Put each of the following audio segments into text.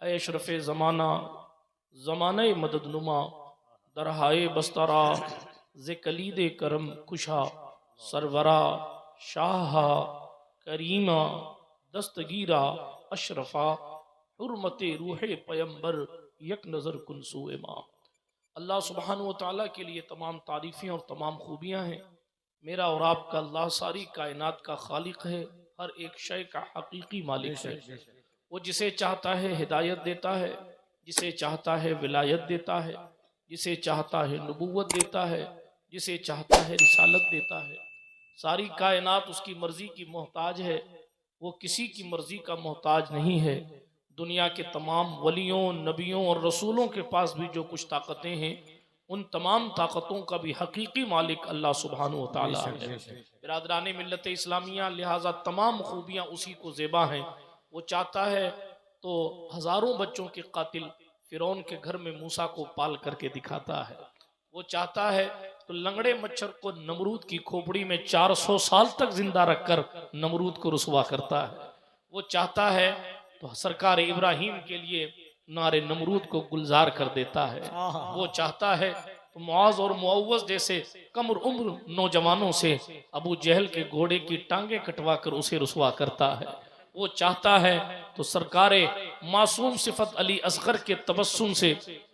ऐ अशरफ ज़माना ज़माने मददनुमा दरहाए बस्तरा ज़े कलीद करम कुशा सरवरा शाहा करीमा दस्तगीरा अशरफा हुर्मत रूह पैम्बर यक नज़र कुनसुए माँ। अल्लाह सुब्हानहू व तआला के लिए तमाम तारीफ़ें और तमाम खूबियाँ हैं। मेरा और आपका अल्लाह सारी कायनात का खालिक है, हर एक शय का हकीकी मालिक है। वो जिसे चाहता है हिदायत देता है, जिसे चाहता है विलायत देता है, जिसे चाहता है नबूवत देता है, जिसे चाहता है रिसालत देता है। सारी कायनात उसकी मर्जी की मोहताज है, वो किसी की मर्जी का मोहताज नहीं है। दुनिया के तमाम वलियों, नबियों और रसूलों के पास भी जो कुछ ताकतें हैं, उन तमाम ताकतों का भी हकीकी मालिक अल्लाह सुब्हानहू व तआला है। बिरादरान मिल्लत इस्लामिया, लिहाजा तमाम खूबियाँ उसी को ज़ेबा हैं। वो चाहता है तो हजारों बच्चों के कातिल फिरौन के घर में मूसा को पाल करके दिखाता है। वो चाहता है तो लंगड़े मच्छर को नमरूद की खोपड़ी में 400 साल तक जिंदा रखकर नमरूद को रुसवा करता है। वो चाहता है तो सरकार इब्राहिम के लिए नारे नमरूद को गुलजार कर देता है। वो चाहता है तो मुआज और मुअव्वज जैसे कम उम्र नौजवानों से अबू जहल के घोड़े की टांगे कटवा कर उसे रुसवा करता है। वो चाहता है तो सरकारे मासूम सिफत अली असगर के तबस्सुम से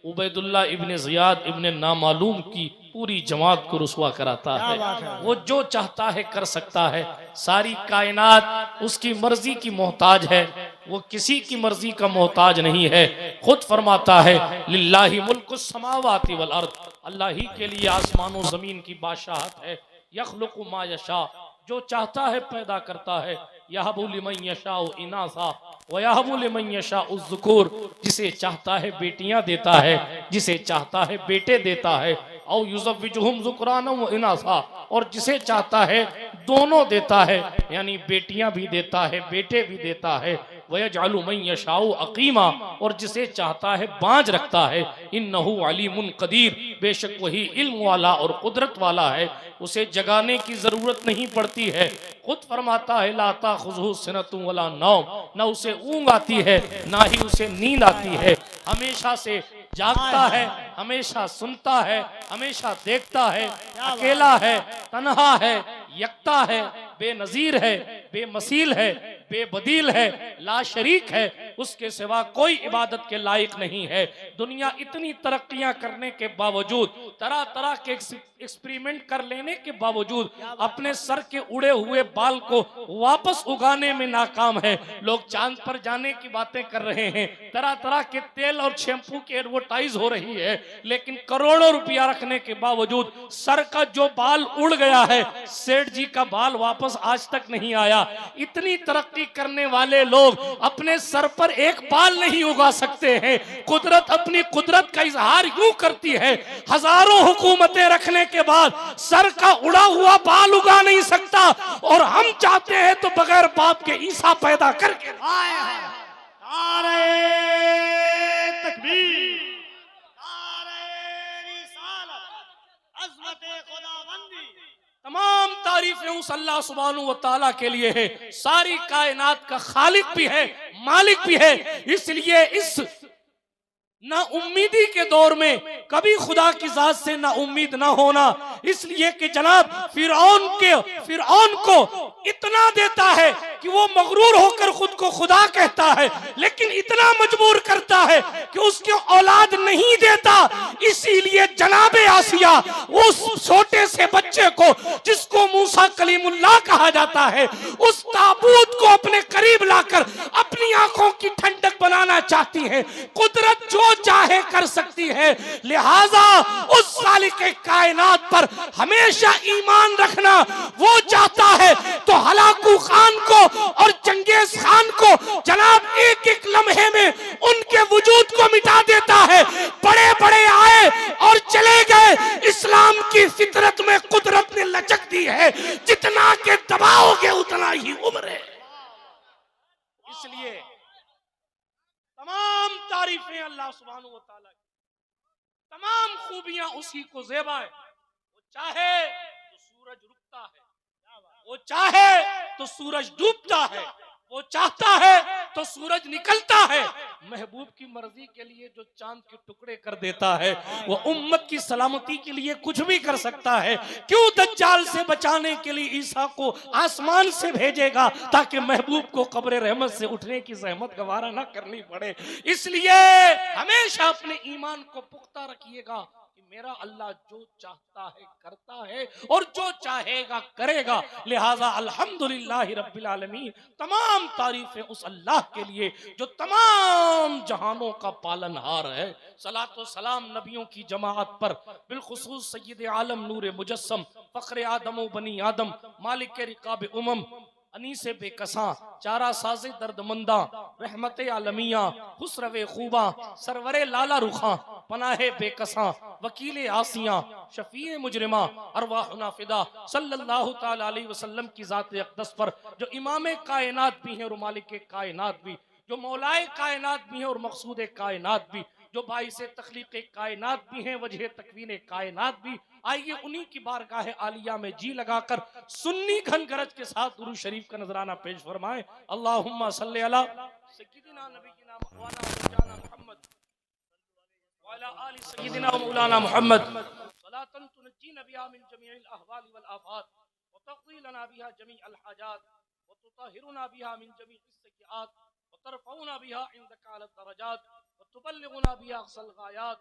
उबैदुल्ला इब्ने ज़ियाद इब्ने नामालूम की पूरी जमात को रुसवा कराता है। वो जो चाहता है कर सकता है। सारी कायनात उसकी मर्जी की मोहताज है, वो किसी की मर्जी का मोहताज नहीं है। खुद फरमाता है लिल्लाहि मुल्कुस समावाति वल अर्द, अल्लाह ही के लिए आसमानों जमीन की बादशाहत है। यखलुकु मा यशा, जो चाहता है पैदा करता है। यहबु लिमन यशाउ इनासा व यहबु लिमन यशाउ ज़ुकुर, जिसे चाहता है बेटियां देता है, जिसे चाहता है बेटे देता है। औ युज़व्विजुहुम ज़ुकराना व इनासा, और जिसे चाहता है दोनों देता है, यानी बेटियां भी देता है बेटे भी देता है। वयजअलु मन यशाउ अकीमा, और जिसे चाहता है बांझ रखता है। इन्नहु अलीमुन कदीर, बेशक वही इल्म वाला और कुदरत वाला है, उसे जगाने की जरूरत नहीं पड़ती है। खुद फरमाता है ला ताखुज़ुहु सिनतुन वला नौम, न उसे ऊँग आती है ना ही उसे नींद आती है। हमेशा से जागता है, हमेशा सुनता है, हमेशा देखता है। अकेला है, तन्हा है, यकता है, बेनजीर है, बेमसील है, बेबदील है, ला शरीक है। उसके सिवा कोई इबादत के लायक नहीं है। दुनिया इतनी तरक्कियां करने के बावजूद, तरह तरह के एक्सपेरिमेंट कर लेने के बावजूद अपने सर के उड़े हुए बाल को वापस उगाने में नाकाम है। लोग चांद पर जाने की बातें कर रहे हैं, तरह तरह के तेल और शैम्पू की एडवर्टाइज हो रही है, लेकिन करोड़ों रुपया रखने के बावजूद सर का जो बाल उड़ गया है, सेठ जी का बाल वापस आज तक नहीं आया। इतनी तरक्की करने वाले लोग अपने सर पर एक बाल नहीं उगा सकते हैं। कुदरत अपनी कुदरत का इजहार यूं करती है, हजारों हुकूमतें रखने के बाद सर का उड़ा हुआ बाल उगा नहीं सकता, और हम चाहते हैं तो बगैर बाप के ईसा पैदा करके। नारे तकबीर, नारे रिसालत, अज़मते खुदाबंदी। तमाम तारीफें उस अल्लाह सुब्हानहू व तआला के लिए है। सारी कायनात का खालिक भी है, मालिक भी है। इसलिए इस ना उम्मीदी के दौर में कभी खुदा की जात से ना उम्मीद ना होना, इसलिए कि जनाब फिरौन को इतना देता है कि वो मगरूर होकर खुद को खुदा कहता है, लेकिन इतना मजबूर करता है कि उसकी औलाद नहीं देता। इसीलिए जनाबे आसिया उस छोटे से बच्चे को जिसको मूसा कलीमुल्लाह कहा जाता है, उस ताबूत को अपने करीब लाकर अपनी आंखों की ठंडक बनाना चाहती है। कुदरत जो चाहे कर सकती है, लिहाजा उस खालिक कायनात पर हमेशा ईमान रखना। वो चाहता है तो हलाकू खान को और चंगेज खान को जनाब एक एक लम्हे में उनके वजूद को मिटा देता है। बड़े बड़े आए और चले गए, इस्लाम की फितरत में कुदरत ने लचक दी है, जितना के दबाओगे उतना ही उम्र है। इसलिए तमाम तारीफें अल्लाह सुब्हानहू व तआला की, तमाम खूबियां उसी को ज़ेबा है। वो चाहे तो सूरज रुकता है, वो चाहे तो सूरज डूबता है, वो चाहता है तो सूरज निकलता है। महबूब की मर्जी के लिए जो चांद के टुकड़े कर देता है वो उम्मत की सलामती के लिए कुछ भी कर सकता है। क्यों दज्जाल से बचाने के लिए ईसा को आसमान से भेजेगा ताकि महबूब को कब्र रहमत से उठने की जहमत गवारा ना करनी पड़े। इसलिए हमेशा अपने ईमान को पुख्ता रखिएगा कि मेरा अल्लाह जो चाहता है करता है और जो चाहेगा करेगा। लिहाजा अल्हम्दुलिल्लाह रब्बिल आलमीन, तमाम तारीफें उस अल्लाह के लिए जो तमाम जहानों का पालनहार है। सलात व सलाम नबियों की जमाअत पर, बिलखुसूस सय्यद आलम नूर मुजस्सम फख्र आदम बनी आदम मालिक रिकाब उमम अनीस बेकसा चारा साजे दर्दमंदा रहमत आलमिया खुसरवे खूबा सरवरे लाला रुखा पनाहे बेकसा वकील आसिया शफी मुजरिमा अरवाह नाफिदा सल्लल्लाहु ताला अलैहि वसल्लम की जात अक़दस पर जो इमाम कायनात भी हैं और मालिक कायनात भी, जो मौलाए कायनात भी हैं और मकसूद कायनात भी, जो बाइसे तख्लीक कायनात भी हैं, वजह तकवीन कायनात भी। आइए उन्हीं की बारगाह आलिया में जी लगाकर सुन्नी घन गरज के साथ दुरूद शरीफ का नजराना पेश फरमाएं। अल्लाहुम्मा सल्ली अला सय्यिदिना नबीना मौलाना मौलाना मुहम्मद व अला आलि सय्यिदिना मौलाना मुहम्मद सलातन तुनज्जीना बिहा मिन जमीइल अहवाल वल आफात व तक़दी लना बिहा जमीअल हाजात व तुताहिरुना बिहा मिन जमीइस सय्यिआत व तरफ़उना बिहा इंदका अल दरजात व तुबल्लिगुना बिहा अक़सल गायात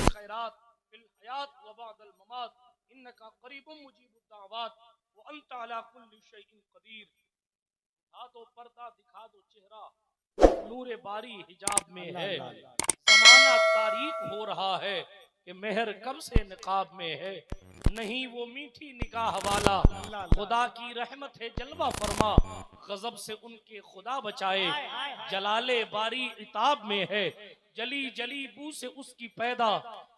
खैरात फिल हयात व बअदल ममात इन्नका करीबुम मुजीबुद दाअवात व अंत अला कुल्लि शैइन कदीर। दिखा दो पर्दा, दिखा दो चेहरा, नूरे बारी हिजाब में है। जमाना तारीक हो रहा है कि मेहर कब से निकाब में है। नहीं वो मीठी निगाह वाला खुदा की रहमत है जलवा फरमा, गजब से उनके खुदा बचाए जलाले बारी इताब में है। जली जली बू से उसकी पैदा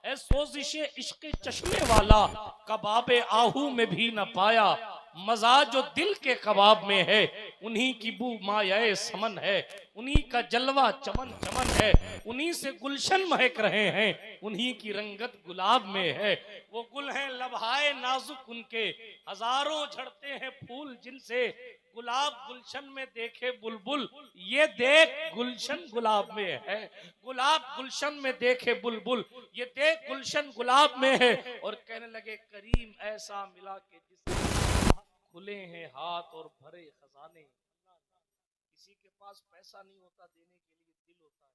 है सोजिशे इश्क़ चश्मे वाला, कबाबे आहू में भी न पाया मजा जो दिल के कबाब में है। उन्हीं की बू मायाए समन है, उन्हीं का जलवा चमन चमन है, उन्हीं से गुलशन महक रहे हैं, उन्हीं की रंगत गुलाब में है। वो गुल हैं लबहाए नाजुक उनके, हजारों झड़ते हैं फूल जिनसे गुलाब गुलशन में देखे बुलबुल, ये देख गुलशन गुलाब में है। गुलाब गुलशन में देखे बुलबुल, ये देख गुलशन गुलाब में है। और कहने लगे करीम ऐसा मिला कि जिसके खुले हैं हाथ और भरे खजाने। किसी के पास पैसा नहीं होता देने के लिए दिल होता है,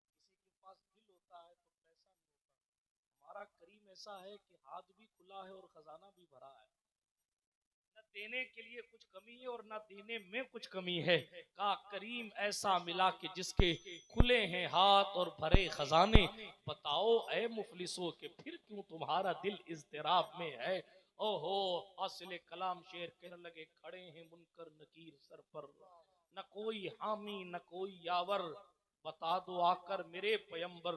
किसी के पास दिल होता है तो पैसा नहीं होता। हमारा करीम ऐसा है कि हाथ भी खुला है और खजाना भी भरा है, न देने के लिए कुछ कमी है और न देने में कुछ कमी है। का करीम ऐसा मिला कि जिसके खुले हैं हाथ और भरे खजाने। बताओ ऐ मुफलिसो कि फिर क्यों तुम्हारा दिल इज़्तिराब में है। ओहो हासिल कलाम शेर कहने लगे खड़े हैं मुनकर नकीर सर पर, न कोई हामी न कोई यावर, बता दो आकर मेरे पैगंबर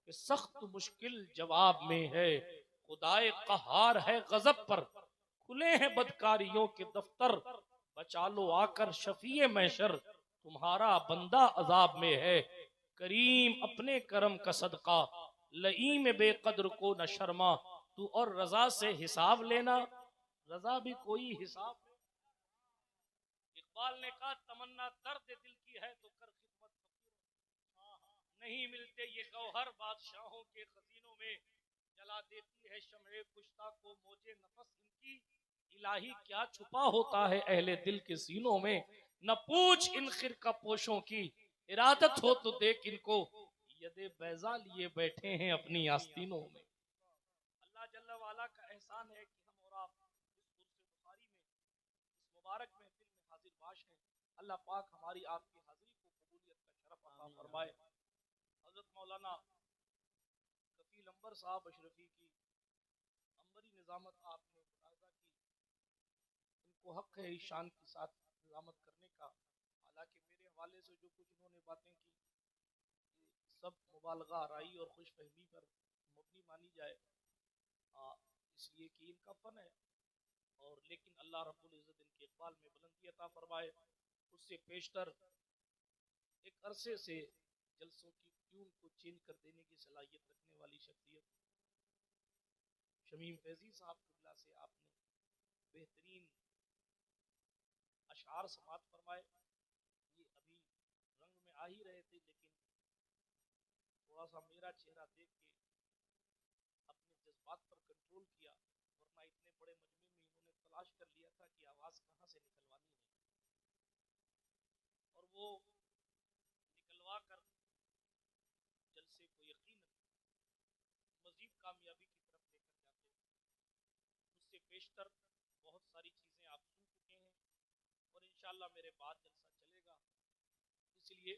कि सख्त मुश्किल जवाब में है। खुदाए कहार है गजब पर, खुले हैं बदकारियों के दफ्तर, बचा लो आकर शफीए महशर, तुम्हारा बंदा अजाब में है। करीम अपने करम का सदका लईम बेकद्र को न शर्मा, तू और रजा से हिसाब लेना, रजा भी कोई हिसाब नहीं। इकबाल ने कहा तमन्ना दर्द दिल की है तो कर खिदमत फकीर, नहीं मिलते ये गौहर बादशाहों के खजीनों में, जला देती है शम्ए कुश्ता को मौजे नफस इनकी, इलाही क्या छुपा होता है अहले दिल के सीनों में। न पूछ इन खिरका पोशों की, इरादत हो तो देख इनको, यदे बैजा लिए बैठे हैं अपनी आस्तीनों में। अल्लाह जल्ला वाला का एहसान है कि हम और आप इस कुर्सी बुखारी में, इस मुबारक महफिल में हाजिर बाश हैं। अल्लाह पाक हमारी आपकी हाजिरी को कबूलियत का शरफ अता फरमाए। हजरत मौलाना कफील अंबर साहब अशरफी की अंबरी निजामत आपने मुलाहजा की, उनको हक है इस शान के साथ निजामत करने का। हालांकि मेरे हवाले से जो कुछ उन्होंने बातें की सब मुबालगा आराई और खुश फहमी पर मबनी मानी जाए, इसलिए कि इनका फन है। और लेकिन अल्लाह रब्बुल इज्जत इनके इकबाल में बुलंदी अता फरमाए। उससे पेशतर एक अरसे से जलसों की ट्यून को चेंज कर देने की सलाहियत रखने वाली शख्सियत शमीम फैजी साहब किबला से आपने बेहतरीन अशार समात फरमाए। ये अभी रंग में आ ही रहे थे लेकिन सा मेरा चेहरा देख के अपने जज्बात पर कंट्रोल किया, वरना इतने बड़े मजमे में इन्होंने तलाश कर लिया था कि आवाज कहां से निकलवानी है, और वो निकलवा कर जलसे को यकीनन मजीद कामयाबी की तरफ लेकर जाते हैं। उससे पेशतर बहुत सारी चीजें आप सुन चुके हैं और इंशाअल्लाह मेरे बाद जलसा चलेगा, इसलिए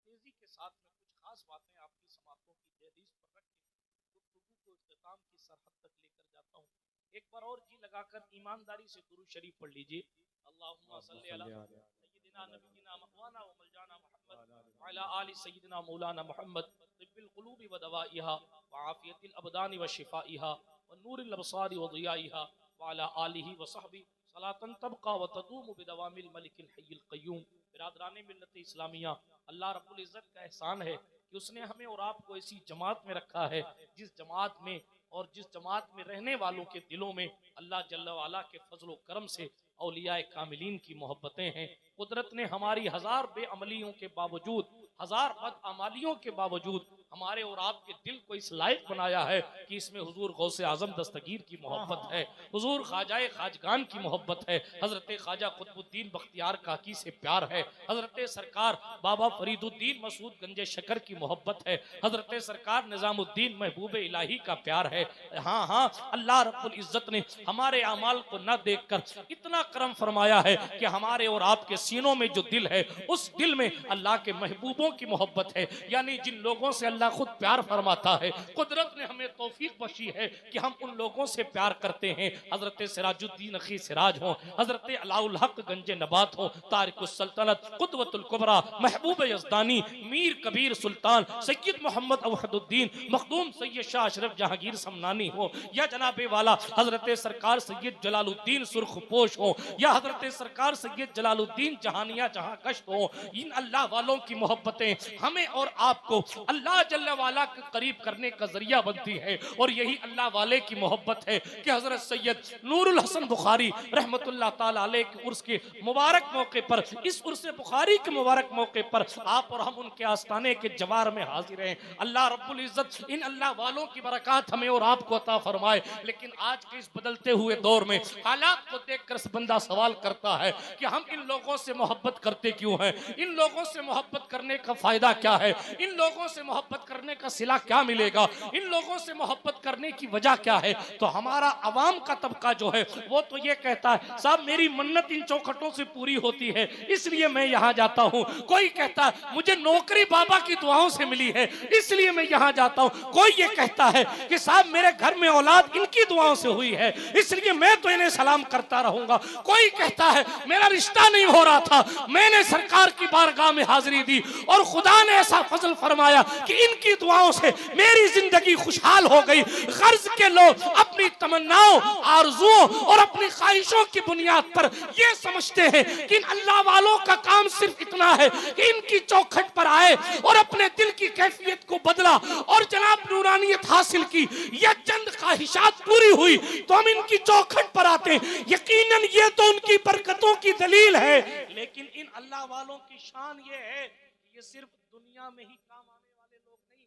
तेजी के साथ में कुछ खास बातें आपकी समातों की दहलीज पर रख के गुफ्तगू को इख्तिताम की सरहद तक लेकर जाता हूँ। एक बार और जी लगाकर ईमानदारी से दुरूद शरीफ पढ़ लीजिए। अल्लाहुम्मा सल्ली अला सय्यिदिना नबिय्यिना मौलाना व मौलाना मुहम्मद व अला आलि सय्यिदिना मौलाना मुहम्मद तिब्बिल कुलूबि व दवाइहा व आफियतिल अबदानि व शिफाइहा व नूरिल अबसारि व ज़ियाइहा व अला आलिहि व सहबी सलातन तबका व तदूमु बिदवामिल मलिकिल हय्यिल क़य्यूम। बिरादराने मिल्लत इस्लामिया, अल्लाह रब्बुल इज्जत का एहसान है कि उसने हमें और आपको ऐसी जमात में रखा है जिस जमात में और जिस जमात में रहने वालों के दिलों में अल्लाह जल्ल वाला के फजल करम से औलियाए कामिलीन की मोहब्बतें हैं। कुदरत ने हमारी हजार बेअमलियों के बावजूद, हजार बदअमालियों के बावजूद हमारे और आपके दिल को इस लायक बनाया है कि इसमें हुजूर गौसे आजम दस्तगीर की मोहब्बत है, हुजूर ख्वाजाए खाजगान की मोहब्बत है, हजरत ख्वाजा कुतुबुद्दीन बख्तियार काकी से प्यार है, हजरत सरकार बाबा फरीदुद्दीन मसूद गंजे शकर की मोहब्बत है, हजरत सरकार निजामुद्दीन महबूब इलाही का प्यार है। हाँ हाँ, अल्लाह रब्बुल इज्जत ने हमारे अमाल को न देखकर इतना करम फरमाया है कि हमारे और आपके सीनों में जो दिल है उस दिल में अल्लाह के महबूबों की मोहब्बत है, यानी जिन लोगों से अल्लाह खुद प्यार फरमाता है। कुदरत ने हमें तौफीक बख्शी है कि हम उन लोगों से प्यार करते हैं, हजरत सिराजुद्दीन अखी सिराज हो, हजरत अलाउल हक गंजे नबात हो, तारिकुस सल्तनत कुतवतुल कुबरा महबूब यज़दानी मीर कबीर सुल्तान सैयद मोहम्मद अवहदुद्दीन मखदूम सैयद शाह अशरफ जहांगीर समनानी हो, या जनाबे वाला हजरत सरकार सैयद जलालुद्दीन सुर्खपोश हो, या हजरत सरकार सैयद जलालुद्दीन जहानिया जहां कश्त हो, इन अल्लाह वालों की मोहब्बतें हमें और आपको अल्लाह जल्ल वाला के करीब करने का जरिया बनती है। और यही अल्लाह वाले की मोहब्बत है कि हजरत सैयद नूरुल हसन बुखारी रहमतुल्लाह ताला अलैह के उर्स के मुबारक मौके पर, इस उर्स बुखारी के मुबारक मौके पर आप और हम उनके आस्थाने के जवार में हाजिर हैं। अल्लाह रब्बुल इज्जत इन अल्लाह वालों की बरकत हमें और आपको अता फरमाए। लेकिन आज के इस बदलते हुए दौर में हालात को देखकर बंदा सवाल करता है कि हम इन लोगों से मोहब्बत करते क्यों हैं, इन लोगों से मोहब्बत करने का फायदा क्या है, इन लोगों से मोहब्बत करने का सिला क्या मिलेगा, इन लोगों से मोहब्बत करने की वजह क्या है। तो हमारा अवाम का तबका जो है वो तो ये कहता है साहब मेरी मन्नत इन चौखटों से पूरी होती है इसलिए मैं यहाँ जाता हूँ। कोई कहता है मुझे नौकरी बाबा की दुआओं से मिली है इसलिए मैं यहाँ जाता हूँ। कोई ये कहता है कि साहब मेरे घर में औलाद इनकी दुआओं से हुई है इसलिए मैं तो इन्हें सलाम करता रहूंगा। कोई कहता है मेरा रिश्ता नहीं हो रहा था, मैंने सरकार की बारगाह में हाजिरी दी और खुदा ने ऐसा फजल फरमाया कि इनकी दुआओं से मेरी जिंदगी खुशहाल हो गई। गर्ज के लोग अपनी तमन्नाओं, आरजुओं और अपनी ख्वाहिशों की बुनियाद पर यह समझते हैं कि इन अल्लाह वालों का काम सिर्फ इतना है कि इनकी चौखट पर आए और अपने दिल की कैफियत को बदला और जनाब नूरानियत हासिल की या चंद ख्वाहिशात पूरी हुई तो हम इनकी चौखट पर आते हैं। यकीनन ये तो उनकी बरकतों की दलील है, लेकिन इन अल्लाह वालों की शान ये है कि ये सिर्फ दुनिया में ही काम आने वाले लोग नहीं,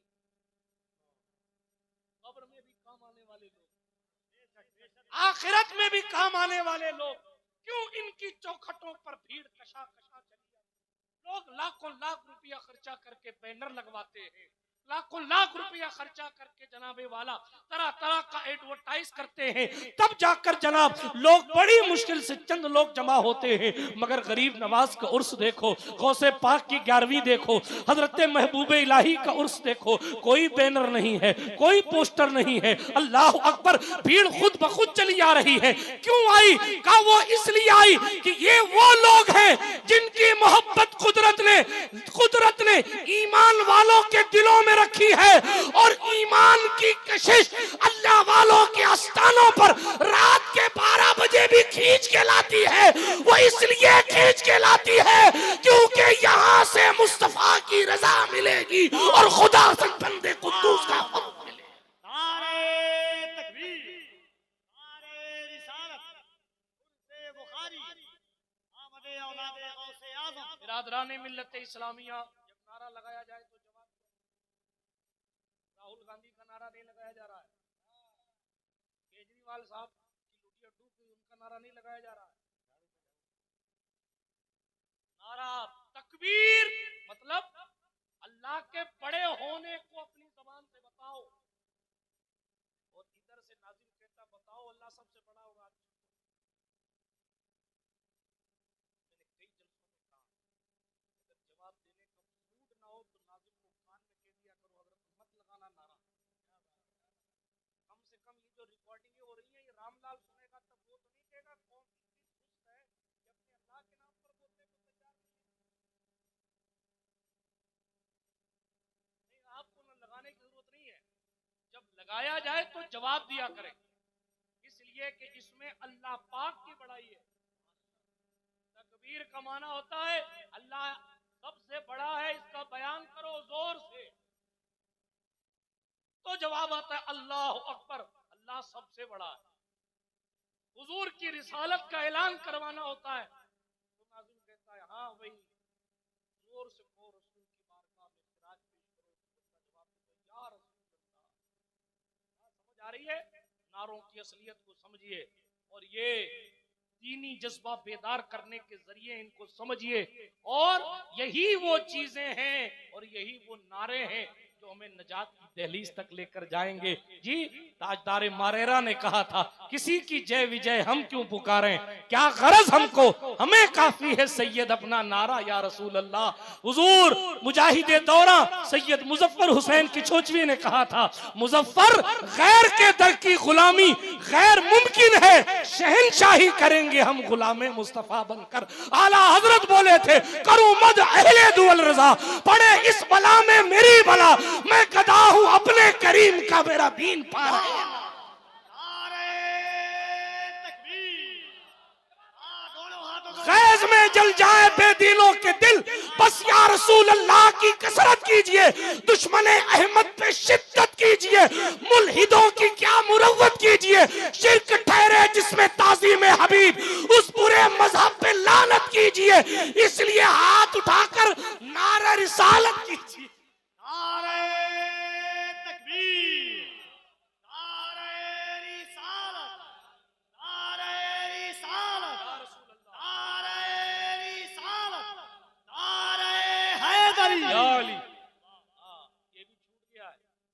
कब्र में भी काम आने वाले लोग, आखिरत में भी काम आने वाले लोग। क्यों इनकी चौखटों पर भीड़ कशा कशा चली जाती। लोग लाखों लाख रुपया खर्चा करके बैनर लगवाते हैं, लाखों लाख रुपया खर्चा करके जनाबे वाला तरह तरह का एडवर्टाइज करते हैं, तब जाकर जनाब लोग बड़ी मुश्किल से चंद लोग जमा होते हैं। मगर गरीब नवाज का उर्स देखो, गौसे पाक की 11वीं देखो, हजरत महबूब इलाही का उर्स देखो, कोई बैनर नहीं है, कोई पोस्टर नहीं है। अल्लाह अकबर, भीड़ खुद ब खुद चली आ रही है। क्यों आई? का वो इसलिए आई कि ये वो लोग हैं जिनकी मोहब्बत कुदरत ने ईमान वालों के दिलों में रखी है और ईमान की कशिश अल्लाह वालों के आस्थानों पर रात के 12 बजे भी खींच के लाती है। वो इसलिए खींच के लाती है क्योंकि यहाँ से मुस्तफा की रजा मिलेगी और खुदा से बंदे कुद्दूस का फज़ल मिलेगा। नारे तकबीर, नारे रिसालत, उर्से बुखारी, आमदे औलादे गौसे आज़म। बिरादराने मिल्लत इस्लामिया, जब नारा लगाया जाए तो गांधी का नारा नहीं लगाया जा रहा है, केजरीवाल साहब की लुटिया डूब गई उनका नारा नहीं लगाया जा रहा है। नारा तकबीर मतलब अल्लाह के बड़े होने को अपनी जबान से बताओ, और इधर से नाजिम कहता बताओ अल्लाह सबसे बड़ा होगा। मैंने कई जल्सों में कहा अगर जवाब देने का मूड ना हो तो नाजिम को कान में कह दिया करो हजरत मत लगाना नारा। कम से कम ये जो रिकॉर्डिंग हो रही है ये रामलाल सुनेगा तब वो तो नहीं कहेगा कौन इतनी सुस्त है कि अपने अल्लाह के नाम पर बोलने को तैयार नहीं। आपको न लगाने की जरूरत नहीं है, जब लगाया जाए तो जवाब दिया करें, इसलिए कि इसमें अल्लाह पाक की बड़ाई है। तकबीर का माना होता है अल्लाह सबसे बड़ा है, इसका बयान करो जोर से, तो जवाब आता है अल्लाह अकबर, अल्लाह सबसे बड़ा है। हुजूर की रिसालत का ऐलान करवाना होता है तो नाज़िम कहता है हाँ वही जोर से को रसूल की बारगाह में खिराज पेश करो, तो जवाब देता है या रसूल अल्लाह। समझ आ रही है? नारों की असलियत को समझिए और ये दीनी जज्बा बेदार करने के जरिए इनको समझिए, और यही वो चीजें हैं और यही वो नारे हैं जो हमें नजात की दहलीज तक लेकर जाएंगे। जी ताजदार मारेरा ने कहा था किसी की जय विजय हम क्यों पुकारें, क्या गरज हमको, हमें काफी है सैयद अपना नारा या रसूल अल्लाह। हुजूर मुजाहिदे दौरा सैयद मुजफ्फर हुसैन किचोचवी ने कहा था मुजफ्फर गैर के दर की गुलामी गैर मुमकिन है, शहनशाही करेंगे हम गुलामे मुस्तफा बनकर। आला हजरत बोले थे करूं मद अहले दुअल रजा, पड़े इस बला में मेरी बला, मैं गदा हूं अपने करीम का मेरा दीन पार है। गैज में जल जाए बेदीनों के दिल, बस या रसूल अल्लाह की कसरत कीजिए, दुश्मने अहमद पे शिद्दत कीजिए, मुल्हिदों की क्या मुरव्वत कीजिए, शिर्क ठहरे जिसमें ताज़ीम हबीब, उस पूरे मजहब पे लानत कीजिए। इसलिए हाथ उठाकर नारा रिसालत कीजिए। नारे तकबीर, नारे रिसालत, नारे रिसालत, नारे रिसालत, नारे हैदरी। ये भी छूट गया है, ये कुछ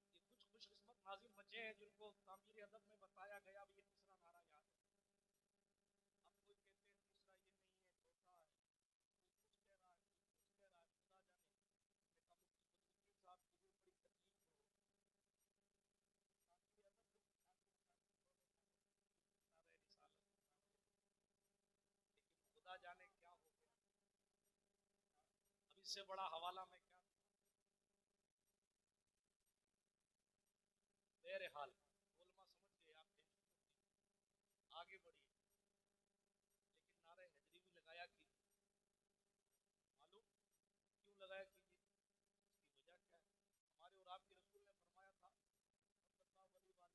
खुशकिस्मत नाज़िम बचे हैं जिनको तामीर अदब में बताया गया भी ये तीसरा नारा याद है। अब कोई कहते हैं तीसरा ये नहीं है, चौथा है, कोई कुछ कह रहा है, कोई कुछ कह रहा है, खुदा जाने। मुफ्ती साहब की भी बड़ी तकलीफ हो, तामीर अदब में नारे रिसालत, लेकिन खुदा जाने क्या हो गया। अब इससे बड़ा हवाला मैं क्या, बहरहाल उलमा समझ गए आप टेंशन आगे बढ़िए, लेकिन नारे हैदरी भी लगाया कीजिए। मालूम क्यों लगाया कीजिए, इसकी वजह क्या है? हमारे और आपके रसूल ने फरमाया था सल्लल्लाहु अलैहि वसल्लम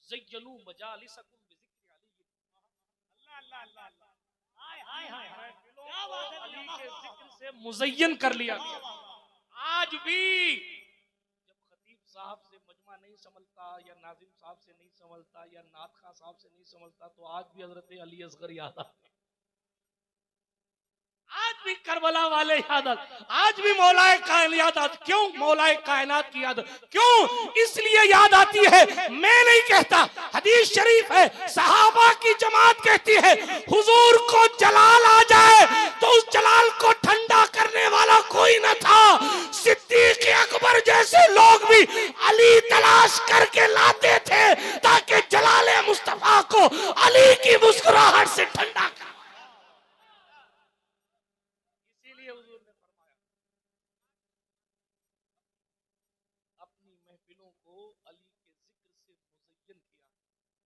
ज़य्यनु मजालिसकुम बिज़िक्रि अली। अल्लाह अल्लाह अल्लाह अल्लाह, हाय हाय हाय हाय, क्या बात है, अली के जिक्र से मुज़य्यन कर लिया गया। आज भी जब खतीब साहब से मजमा नहीं संभलता या नाजिम साहब से नहीं संभलता या नात खां साहब से नहीं संभलता तो आज भी हजरत अली असगर याद आते, आज भी करबला वाले याद आते, आज भी मौलाए कायनात याद आते। क्यों मौलाए कायनात की याद क्यों इसलिए याद आती है, मैं नहीं कहता, हदीस शरीफ है, सहाबा की जमात कहती है हुजूर को जलाल आ जाए तो उस जलाल को ठंडा करने वाला कोई न था, सिद्दीक अकबर जैसे लोग भी अली तलाश करके लाते थे ताकि जलाले मुस्तफा को अली की मुस्कुराहट से ठंडा कर। इसीलिए हुजूर ने फरमाया अपनी महफिलों को अली के जिक्र से मुज़य्यन किया,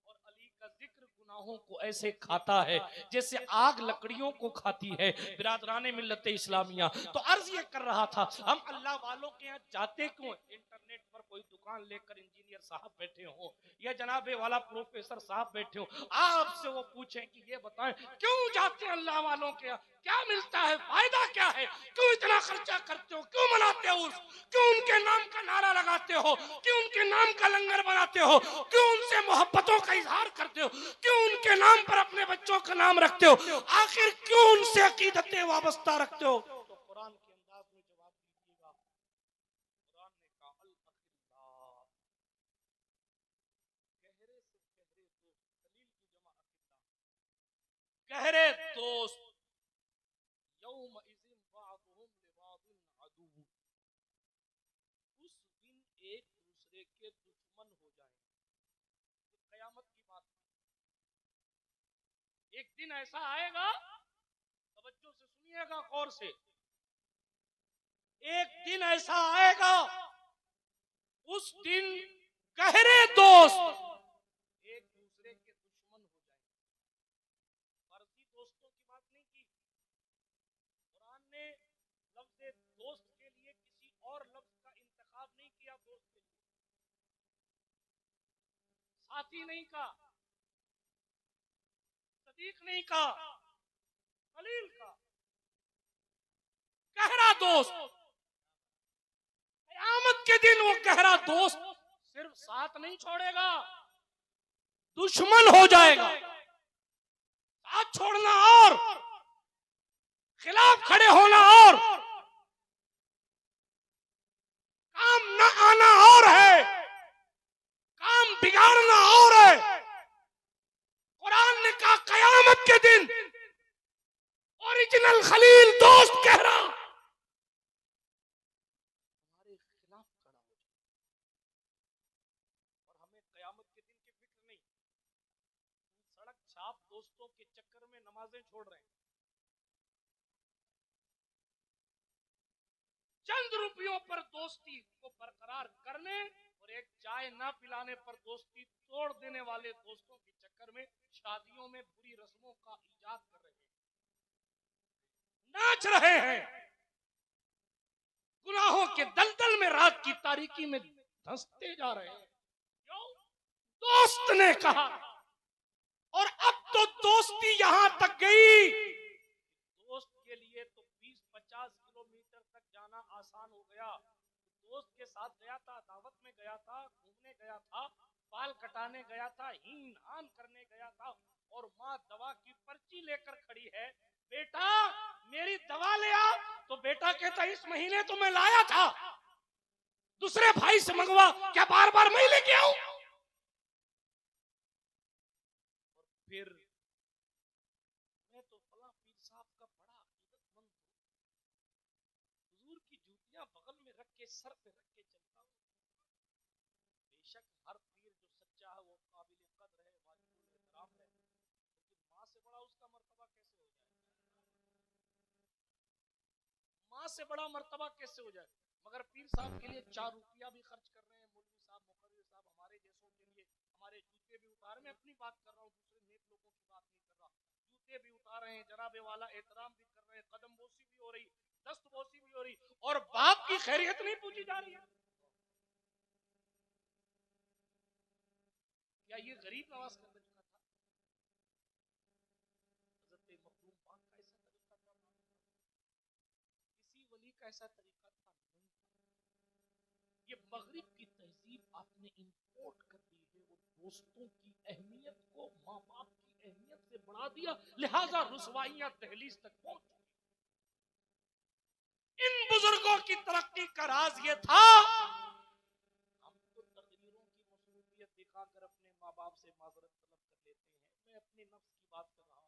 और अली का जिक्र गुनाहों को ऐसे खाता है जैसे आग लकड़ियों को खाती है। बिरादराने मिल्लत इस्लामिया, तो अर्ज ये कर रहा था हम अल्लाह वालों के यहाँ जाते क्यों? इंटरनेट पर कोई दुकान लेकर इंजीनियर साहब बैठे हो या जनाबे वाला प्रोफेसर साहब बैठे हो, आपसे वो पूछें कि ये बताएं क्यों जाते हैं अल्लाह वालों के यहाँ, क्या मिलता है, फायदा क्या है, क्यों इतना खर्चा करते हो, क्यों मनाते हो, क्यों उनके नाम का का नारा लगाते हो, क्यों उनके नाम का लंगर बनाते हो, क्यों उनसे मोहब्बतों का इजहार करते हो, क्यों उनके नाम पर अपने बच्चों का नाम रखते हो, आखिर क्यों उनसे अकीदतें वाबस्ता रखते हो? तो कुरान के अंदाज में जवाब दीजिएगा। कुरान ने कहा अल अखिल्ला, गहरे से गहरे दोस्त, खलील की जमा अखिल्ला, गहरे दोस्त, यौम इज़िन बादुहुम लिबादिन अदू, उस दिन एक दूसरे के दुश्मन हो जाएंगे। तो कयामत की बात, एक दिन ऐसा आएगा, तवज्जो से सुनिएगा गौर से, एक दिन ऐसा आएगा, उस दिन गहरे दोस्त एक दूसरे के दुश्मन हो जाएंगे। फर्जी दोस्तों की बात नहीं की कुरान ने, लफ्ज़ दोस्त के लिए किसी और लफ्ज का इंतखाब नहीं किया, दोस्त के लिए साथी नहीं कहा, सदीक नहीं कहा, खलील का, गहरा दोस्त। क़यामत के दिन वो गहरा दोस्त सिर्फ साथ नहीं छोड़ेगा, दुश्मन हो जाएगा। साथ छोड़ना और खिलाफ खड़े होना और काम न आना और है, काम बिगाड़ना और है। कुरान ने कहा क़यामत के दिन ओरिजिनल खलील दोस्त गहरा हमारे खिलाफ खड़ा हो जाए। और हमें क़यामत के दिन की फिक्र नहीं, सड़क छाप दोस्तों के चक्कर में नमाजें छोड़ रहे हैं, चंद रुपयों पर दोस्ती को बरकरार करने और एक चाय ना पिलाने पर दोस्ती तोड़ देने वाले दोस्तों के चक्कर में शादियों में बुरी रस्मों का इजाद कर रहे हैं, नाच रहे हैं, गुनाहों के दलदल में रात की तारीकी में धंसते जा रहे हैं। क्यों? दोस्त ने कहा। और अब तो दोस्ती यहां तक गई, दोस्त के लिए तो 20-50 किलोमीटर तक जाना आसान हो गया। दोस्त के साथ गया था, दावत में गया था, घूमने गया था, बाल कटाने गया था, हीन हान करने गया था, और माँ दवा की पर्ची लेकर खड़ी है, बेटा मेरी दवा ले आ, तो बेटा कहता इस महीने तो मैं लाया था, दूसरे भाई से मंगवा, क्या बार बार मैं लेके आऊं? और फिर मैं तो फला पीर साहब का बड़ा अकीदतमंद हूं, हुजूर की जूतियां बगल में रख के सर पे रख के चलता हूं। बेशक हर पीर जो सच्चा है वो काबिल कद्र है, वाजिबुल एहतराम है, लेकिन माँ से बड़ा उसका मर्तबा कैसे हो जाए? माँ से बड़ा मर्तबा कैसे हो जाए? मगर पीर साहब के लिए 4 रुपया भी खर्च कर रहे हैं, मौलवी साहब, मुकर्रिर साहब, हमारे जैसों के लिए हमारे जूते भी उतार, मैं अपनी बात कर रहा हूँ, दूसरे नेक लोगों की बात नहीं कर रहा, जूते भी उतार रहे हैं, जनाबे वाला एहतराम भी कर रहे हैं, कदम बोसी भी हो रही, दस्त बोसी भी हो रही, और बाप की खैरियत नहीं पूछी जा रही है। क्या ये गरीब नवाज कर चुका था? हज़रत मखदूम पाक का ऐसा तरीका था? किसी वली का ऐसा तरीका था? नहीं। ये मगरिब की तहजीब आपने इंपोर्ट कर दी है, और दोस्तों की अहमियत को माँ बाप की अहमियत से बढ़ा दिया, लिहाजा रुसवाइयां दहलीज तक पहुंच चुकी। इन बुजुर्गों की तरक्की का राज ये था, हम तो तकरीरों की मसरूफियत दिखाकर अपने माँ बाप से माजरत तलब कर लेते हैं। मैं अपने नफ्स की बात कर रहा हूँ,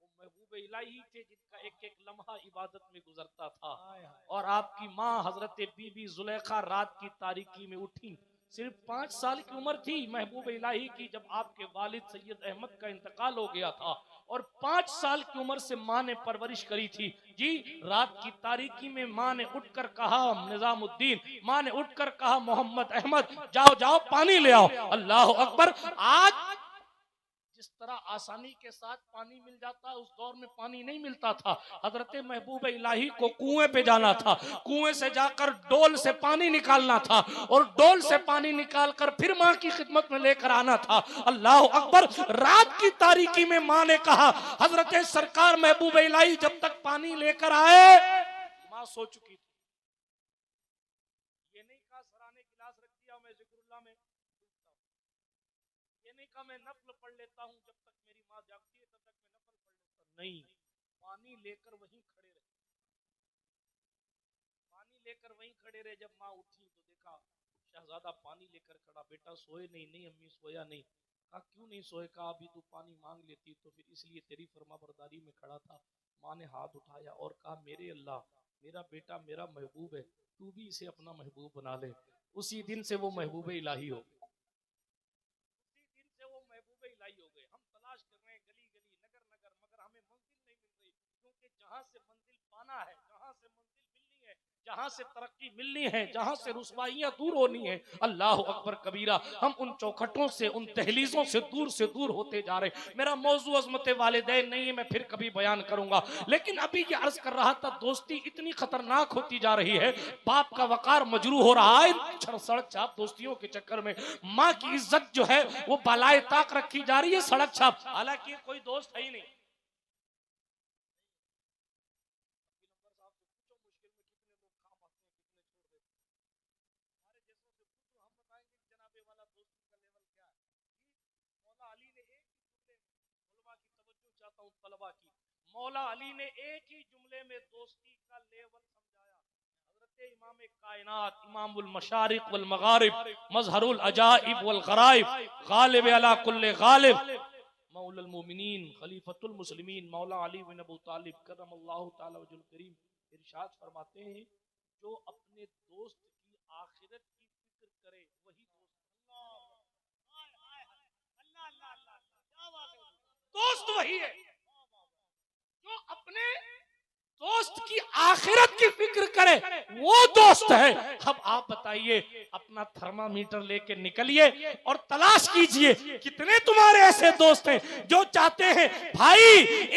वो महबूब इलाही थे जिनका एक एक लम्हा इबादत में गुजरता था, और आपकी माँ हजरत बीबी जुलेखा रात की तारीकी में उठी, सिर्फ 5 साल की उम्र थी महबूब इलाही की जब आपके वालिद सैयद अहमद का इंतकाल हो गया था, और 5 साल की उम्र से माँ ने परवरिश करी थी। जी, रात की तारीकी में माँ ने उठकर कहा निजामुद्दीन, माँ ने उठकर कहा मोहम्मद अहमद, जाओ जाओ पानी ले आओ। अल्लाह अकबर। आज जिस तरह आसानी के साथ पानी मिल जाता है, उस दौर में पानी नहीं मिलता था। हजरत महबूब इलाही को कुएं पे जाना था, कुएं से जाकर डोल से पानी निकालना था, और डोल से पानी निकालकर फिर माँ की खिदमत में लेकर आना था। अल्लाह अकबर। रात की तारीकी में माँ ने कहा, हजरत सरकार महबूब इलाही जब तक पानी लेकर आए, माँ सो चुकी थी। ये नहीं कहा सराहने गिलास रख दिया, मैं जिक्रुल्लाह में डूबता हूँ। ये नहीं कहा मैं नफल पढ़ लेता हूँ, जब तक मेरी माँ जागती है तब तक मैं नफल पढ़ लेता हूँ। नहीं, पानी लेकर वहीं खड़े रहे, पानी लेकर वहीं खड़े रहे। जब माँ उठी तो देखा शहजादा पानी लेकर खड़ा। बेटा सोए नहीं? नहीं अम्मी सोया नहीं। कहा क्यों नहीं सोए? कहा अभी तू पानी मांग लेती तो फिर इसलिए तेरी फरमाबरदारी में खड़ा था। माँ ने हाथ उठाया और कहा मेरे अल्लाह, मेरा बेटा मेरा महबूब है, तू भी इसे अपना महबूब बना ले। उसी दिन से वो महबूब इलाही हो गए, उसी दिन से वो महबूब इलाही हो गए। हम तलाश कर रहे हैं गली गली नगर नगर, मगर हमें मंजिल नहीं मिल रही, क्योंकि जहां से मंजिल पाना है, जहां से मंजिल मिलनी है, जहां से तरक्की मिलनी है, जहां से रुसवाइयां दूर होनी है, अल्लाह अकबर कबीरा, हम उन चौखटों से उन दहलीजों से दूर होते जा रहे। मेरा मौजू अजमत वालिदैन नहीं है, मैं फिर कभी बयान करूंगा, लेकिन अभी ये अर्ज कर रहा था दोस्ती इतनी खतरनाक होती जा रही है, बाप का वकार मजरू हो रहा है सड़क छाप दोस्तियों के चक्कर में। माँ की इज्जत जो है वो बालाए ताक रखी जा रही है सड़क छाप, हालांकि कोई दोस्त है ही नहीं। मौला अली ने एक ही जुमले में दोस्ती का लेवल समझाया। हजरत इमाम कायनात, इमामुल मशारिक वल मगारिब, मजहरुल अजाइब वल गराइब, गालिब अला कुल्ले गालिब, मौलुल मोमिनीन, खलीफतुल मुस्लिमीन, मौला अली बिन अबू तालिब करमल्लाहु तआला वजहुल करीम इरशाद फरमाते हैं, जो अपने दोस्त की आखिरत की फिक्र करे वही दोस्त। दोस्त वही है जो अपने दोस्त की आखिरत की फिक्र करे, वो दोस्त है। अब आप बताइए, अपना थर्मामीटर लेके निकलिए और तलाश कीजिए कितने तुम्हारे ऐसे दोस्त हैं जो चाहते हैं भाई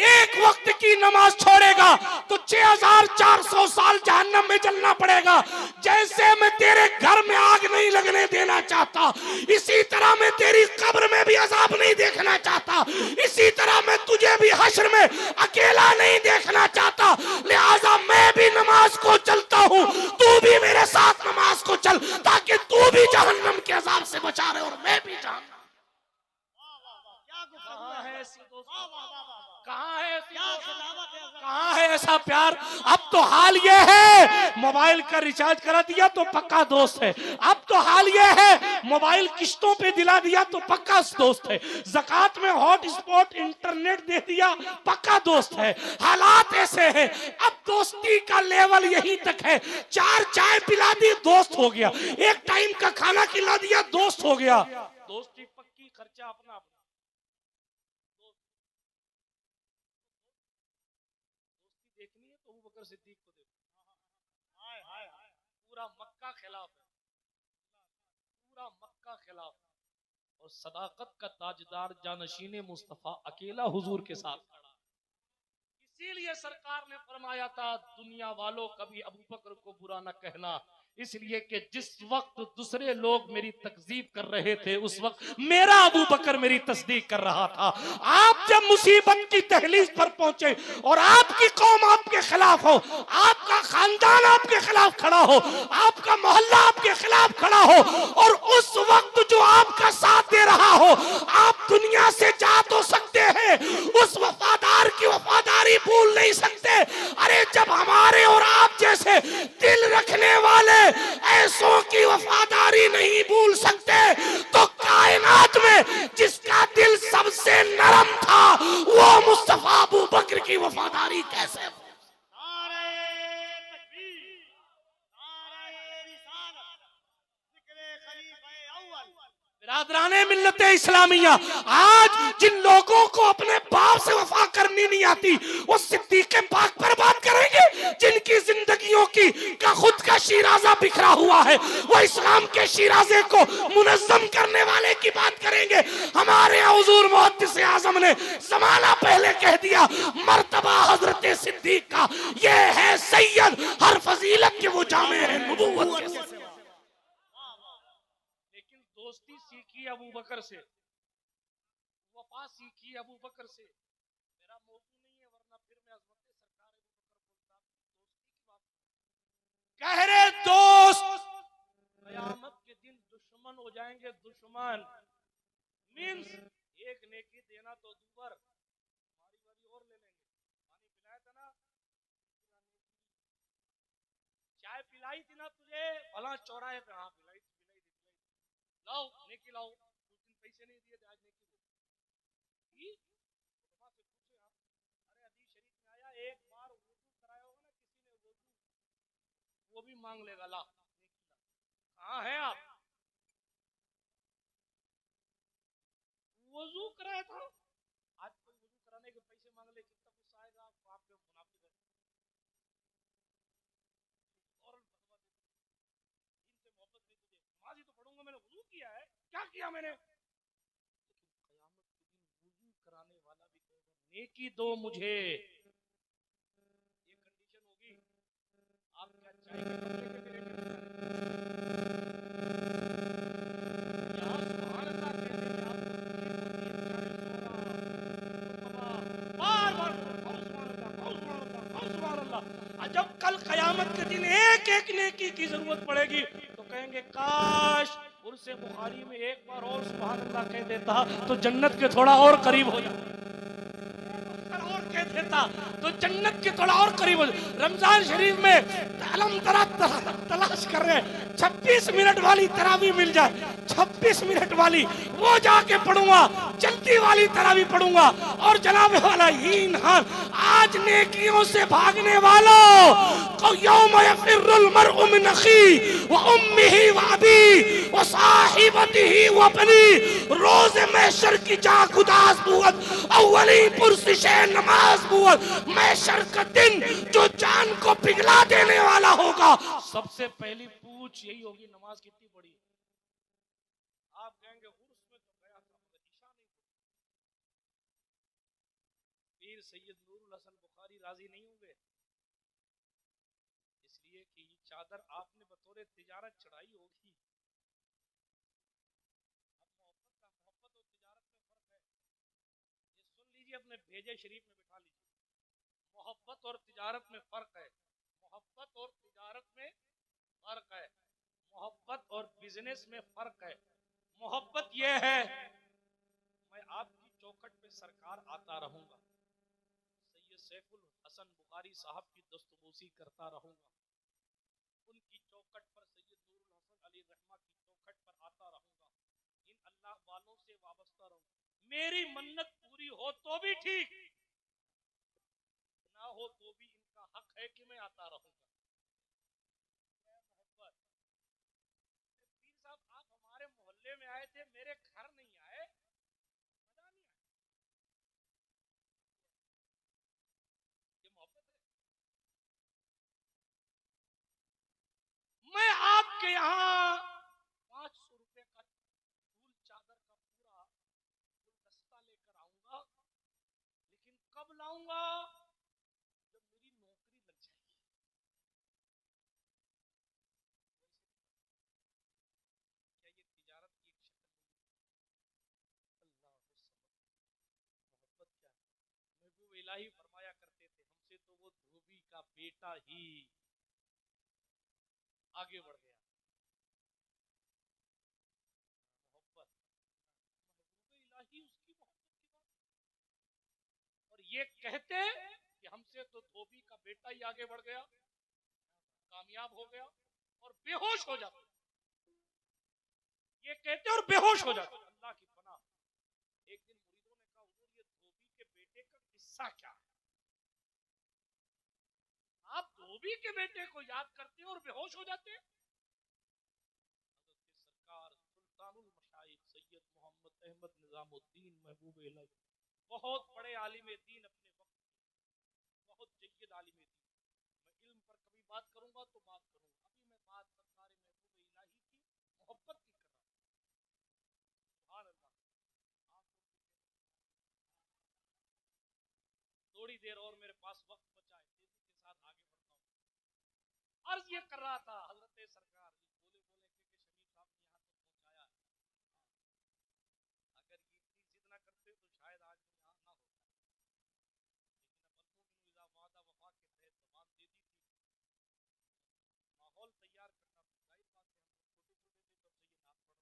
एक वक्त की नमाज छोड़ेगा तो 6400 साल जहन्नम में जलना पड़ेगा। जैसे मैं तेरे घर में आग नहीं लगने देना चाहता, इसी तरह मैं तेरी कब्र में भी अजाब नहीं देखना चाहता, इसी तरह मैं तुझे भी हश्र में अकेला नहीं देखना चाहता। लिहाजा मैं भी नमाज को चलता हूँ, तू भी मेरे साथ नमाज को चल, ताकि तू भी जहन्नम के अजाब से बचा रहे और मैं भी जहन्नम। कहाँ है ऐसी दोस्ती? कहाँ है ऐसी दोस्ती? कहाँ है ऐसा प्यार? अब तो हाल ये है मोबाइल का रिचार्ज करा दिया तो पक्का दोस्त है, अब तो हाल ये है मोबाइल किस्तों पे दिला दिया तो पक्का दोस्त है, ज़कात में हॉट स्पॉट इंटरनेट दे दिया पक्का दोस्त है। हालात ऐसे हैं, अब दोस्ती का लेवल यहीं तक है, 4 चाय पिला दी दोस्त हो गया, एक टाइम का खाना खिला दिया दोस्त हो गया। दोस्ती पक्की, खर्चा अपना अपना। देखनी है तो अबू बकर सिद्दीक को देखो, पूरा मक्का खिलाफ है, पूरा मक्का खिलाफ है, और सदाकत का ताजदार जानशीन मुस्तफा अकेला हुजूर के साथ खड़ा। इसीलिए सरकार ने फरमाया था दुनिया वालों कभी अबू बकर को बुरा न कहना, इसलिए कि जिस वक्त दूसरे लोग मेरी तकजीब कर रहे थे उस वक्त मेरा अबू बकर मेरी तस्दीक कर रहा था। आप जब मुसीबत की तहलीज पर पहुंचे और आपकी कौम आपके खिलाफ हो, आपका खानदान आपके खिलाफ खड़ा हो, आपका मोहल्ला आपके खिलाफ खड़ा हो, और उस वक्त जो आपका साथ दे रहा हो, आप दुनिया से जा तो सकते हैं, उस वफादार की वफादारी भूल नहीं सकते। अरे जब हमारे और आप जैसे दिल रखने वाले ऐसों की वफादारी नहीं भूल सकते, तो कायनात में जिसका दिल सबसे नरम था वो मुस्तफा अबू बकर की वफादारी कैसे हो? बिरादराने मिल्लत इस्लामिया, आज जिन लोगों को अपने बाप से वफा करनी नहीं आती वो सिद्दीक़ पाक पर बात करेंगे, जिनकी जिंदगियों की का खुद का शीराजा बिखरा हुआ है वो इस्लाम के शीराजे को मुनज़्ज़म करने वाले की बात करेंगे। हमारे हुजूर मुहद्दिस आज़म ने ज़माना पहले कह दिया मर्तबा हजरत सिद्दीक़ का ये है सैयद, हर फजीलत के वो जामे है नबूवत के। दोस्ती सीखी अबू बकर से, वफा सीखी अबू बकर से। मेरा मौजू नहीं है वरना फिर मैं अज़मत सरकार अबू बकर बोलता। दोस्ती की बात कह रहे दोस्त दुश्मन हो जाएंगे दुश्मन। मीन्स एक नेकी देना तो दूबर, हमारी बारी और ले लेंगे। पानी पिलाया था ना, चाय पिलाई थी ना तुझे भला चौराहे पे, हाँ पिलाई थी, पिलाई थी, पिलाई थी। लाओ नेकी लाओ, उस दिन पैसे नहीं दिए थे, आज नेकी दो। उलमा से पूछे आप, अरे हदीस शरीफ में आया एक बार वुजू कराया होगा ना किसी ने वुजू, वो भी मांग लेगा ला नेकी ला। कहाँ है आप? वुजू कराया था, आज कोई वुजू कराने के पैसे मांग ले, कितना गुस्सा आएगा आपको, आपके मुनाफिक है। और फतवा दे, दीन से मोहब्बत नहीं तुझे, नमाज ही तो पढ़ूंगा, मैंने वुजू किया है, क्या किया मैंने? लेकिन कयामत के दिन वुजू कराने वाला भी कहेगा नेकी दो मुझे। ये कंडीशन होगी, आप क्या चाहेंगे कपड़े के मेरे के यहाँ सुभान अल्लाह कहने की आपको बार बार सुभान अल्लाह। जब कल कयामत के दिन एक एक नेकी की जरूरत पड़ेगी तो कहेंगे काश उर्से बुखारी में एक बार और सुभान अल्लाह कह देता तो जन्नत के थोड़ा और करीब हो जाता, और कह देता तो जन्नत के थोड़ा और करीब हो जाता। रमजान शरीफ में अलम तरा तलाश कर रहे 26 मिनट वाली तरावी मिल जाए, 26 मिनट वाली वो जाके पढ़ूंगा, जल्दी वाली तरावी पढ़ूंगा। और जनाबे वाला हीन हाल, आज नेकियों से भागने वालों को यौम यफिरुल मरउ मिन अखी व उम्मिही व अबी व साहिबतिही व बनी, रोज महशर की जाग उदास बुअत, अव्वली पुरसिशे नमाज बुअत, महशर का दिन जो जान को पिघला देने वाला होगा, सबसे पहली पूछ यही होगी नमाज कितनी पढ़ी। आप कहेंगे उर्स में तो गया था मगर ईशा नहीं पढ़ी। पीर सैयद नूरुल हसन बुखारी राजी नहीं होंगे, इसलिए कि ये चादर आपने बतौर तिजारत चढ़ाई होगी। अब मोहब्बत और तिजारत में फर्क है, ये सुन लीजिए, अपने भेजे शरीफ में बिठा लीजिए। मोहब्बत और तिजारत में फर्क है, मोहब्बत और तिजारत में फर्क है, मोहब्बत और बिजनेस में फर्क है। मोहब्बत यह है मैं आपकी चौखट पे सरकार आता रहूंगा, सैयद सैफुल हसन बुखारी साहब की दस्तबोसी करता रहूंगा, उनकी चौखट पर सैयद नूरुल हसन अली रहमा की चौखट पर आता रहूंगा, इन अल्लाह वालों से वाबस्ता रहूंगा। मेरी मन्नत पूरी हो तो भी ठीक, ना हो तो भी इनका हक है कि मैं आता रहूंगा। मोहब्बत, पीर साहब आप हमारे मोहल्ले में आए थे, मेरे घर नहीं आए, मजा नहीं आया, ये मोहब्बत है। मैं आपके यहाँ 500 रुपए का फूल चादर का पूरा गुलदस्ता लेकर आऊंगा, लेकिन कब लाऊंगा? जब मेरी नौकरी लग जाएगी। क्या ये तिजारत की एक शक्ल होगी? अल्लाह मोहब्बत क्या है? महबूब इलाही फरमाया करते थे हमसे तो वो धोबी का बेटा ही आगे बढ़ गया। मोहब्बत, महबूब इलाही उसकी मोहब्बत की बात, और ये कहते कि हमसे तो धोबी का बेटा ही आगे बढ़ गया, कामयाब हो गया, और बेहोश हो जाता। ये कहते और बेहोश हो जाता। अल्लाह की पनाह, एक दिन मुरीदों ने कहा हुजूर ये धोबी के बेटे का किस्सा क्या है? आप धोबी के बेटे को याद करते हैं और बेहोश हो जाते हैं। हज़रत सरकार सुल्तानुल मशाइख सैयद मोहम्मद अहमद निजामुद्दीन महबूब इलाही, बहुत बड़े आलिम दीन अपने वक्त, बहुत जय्यद आलिम दीन। मैं इल्म पर कभी बात करूंगा तो बात करूंगा, अभी मैं बात सरकार महबूब इलाही की मोहब्बत की कर रहा हूं। सुभान अल्लाह। थोड़ी देर और मेरे पास वक्त बचा है, तेजी के साथ आगे बढ़ता हूँ। अर्ज ये कर रहा था हजरत सरकार बोले बोले के शमीम साहब ने यहाँ तक पहुंचाया है, अगर ये इतनी जिद ना करते तो शायद आज मैं यहाँ ना होता, लेकिन अब अल्मुमिनु इज़ा वादा वफा के तहत जबान दे दी थी, माहौल तैयार करना था। जाहिर बात है हम लोग छोटे छोटे थे तब से ये नात पढ़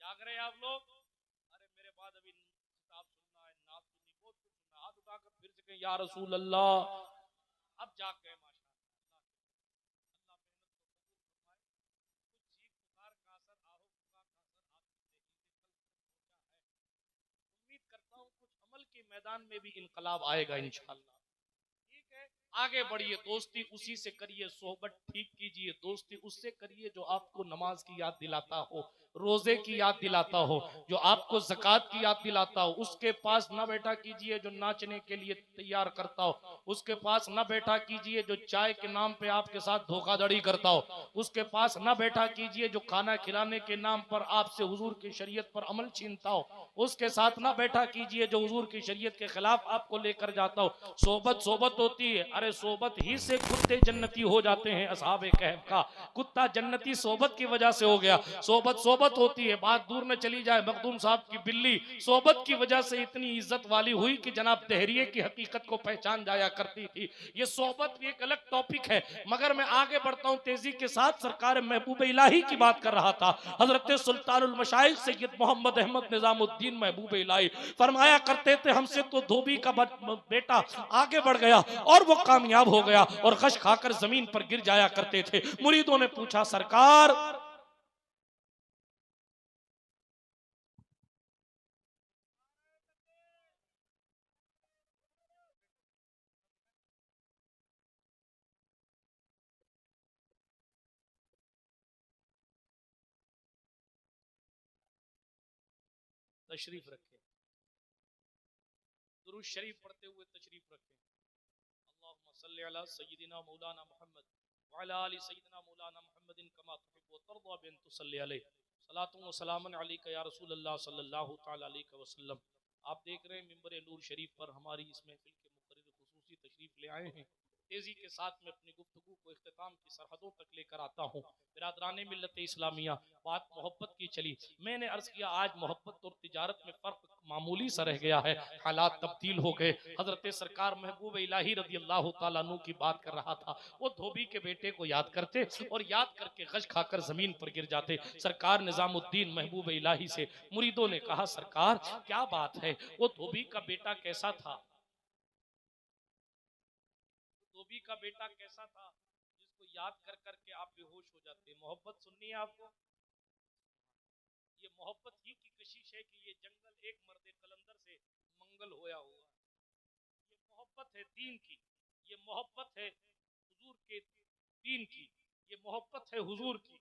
जाग रहे हैं आप लोग? अरे मेरे बाद अभी किताब सुनना है, नात सुननी, बहुत कुछ सुनना, हाथ उठाकर फिर से कहें या रसूल अल्लाह। अब जाग गए माशाअल्लाह। अल्लाह मेहनत को कबूल फरमाए। कुछ चीख पुकार का असर, आहो पुकार का असर आपकी तहरीर कल तक पहुंचा है। उम्मीद करता हूँ कुछ अमल के मैदान में भी इनकलाब आएगा इंशाअल्लाह। ठीक है, आगे बढ़िए, दोस्ती उसी से करिए, सोहबत ठीक कीजिए, दोस्ती उससे करिए जो आपको नमाज की याद दिलाता हो, रोजे की याद दिलाता हो, जो आपको ज़कात की याद दिलाता हो। उसके पास ना बैठा कीजिए जो नाचने के लिए तैयार करता हो, उसके पास ना बैठा कीजिए जो चाय के नाम पे आपके साथ धोखाधड़ी करता हो, उसके पास ना बैठा कीजिए जो खाना खिलाने के नाम पर आपसे हुजूर की शरीयत पर अमल छीनता हो, उसके साथ ना बैठा कीजिए जो हुजूर की शरीयत के खिलाफ आपको लेकर जाता हो। सोबत सोबत होती है, अरे सोबत ही से कुत्ते जन्नती हो जाते हैं। असहाबे कहफ का कुत्ता जन्नती सोबत की वजह से हो गया। सोबत सोबत होती है, बात दूर न चली जाए, मखदूम साहब की बिल्ली सोबत की वजह से इतनी इज्जत वाली हुई कि जनाब तहरिये की हकीकत को पहचान जाया करती थी। ये सोबत एक अलग टॉपिक है, मगर मैं आगे बढ़ता हूं तेजी के साथ। सरकार महबूब इलाही की बात कर रहा था, हजरत सुल्तानुल मशाइख सैयद मोहम्मद अहमद निजामुद्दीन महबूब इलाही फरमाया करते थे, हमसे तो धोबी का बेटा आगे बढ़ गया और वो कामयाब हो गया और गश खाकर जमीन पर गिर जाया करते थे। मुरीदों ने पूछा सरकार, तशरीफ रखें, दुरूद शरीफ पढ़ते हुए तशरीफ रखें। अल्लाहुम्मा सल्ली अला सय्यिदिना मौलाना मुहम्मद व अला आलि सय्यिदिना मौलाना मुहम्मदिन कमा तुहिब्बु व तर्दा बिन तुसल्ली अलैहि सलातु व सलामन अलैका या रसूल अल्लाह सल्लल्लाहु तआला अलैहि वसल्लम। आप देख रहे हैं मिंबर नूर शरीफ पर हमारी इस महफिल के मुकर्रिर खुसूसी तशरीफ ले आए हैं। तेजी के साथ में अपनी गुफ्तगू को इख्तिताम की सरहदों तक लेकर आता हूँ। बिरादराने मिल्लत इस्लामिया, बात मोहब्बत की चली। मैंने अर्ज किया आज मोहब्बत और तिजारत में फर्क मामूली सा रह गया है, हालात तब्दील हो गए। हजरत सरकार महबूब इलाही रज़ी अल्लाह तआला अन्हु की बात कर रहा था। वो धोबी के बेटे को याद करते और याद करके गश खाकर जमीन पर गिर जाते। सरकार निजामुद्दीन महबूब इलाही से मुरीदों ने कहा सरकार क्या बात है, वो धोबी का बेटा कैसा था? धोबी का बेटा कैसा था जिसको याद कर करके आप बेहोश हो जाते? मोहब्बत सुननी है आपको? ये मोहब्बत ही की कशिश है कि ये जंगल एक मर्दे कलंदर से मंगल होया हुआ है। ये मोहब्बत है दीन की, ये मोहब्बत है हुजूर के दीन की, ये मोहब्बत है हुजूर की,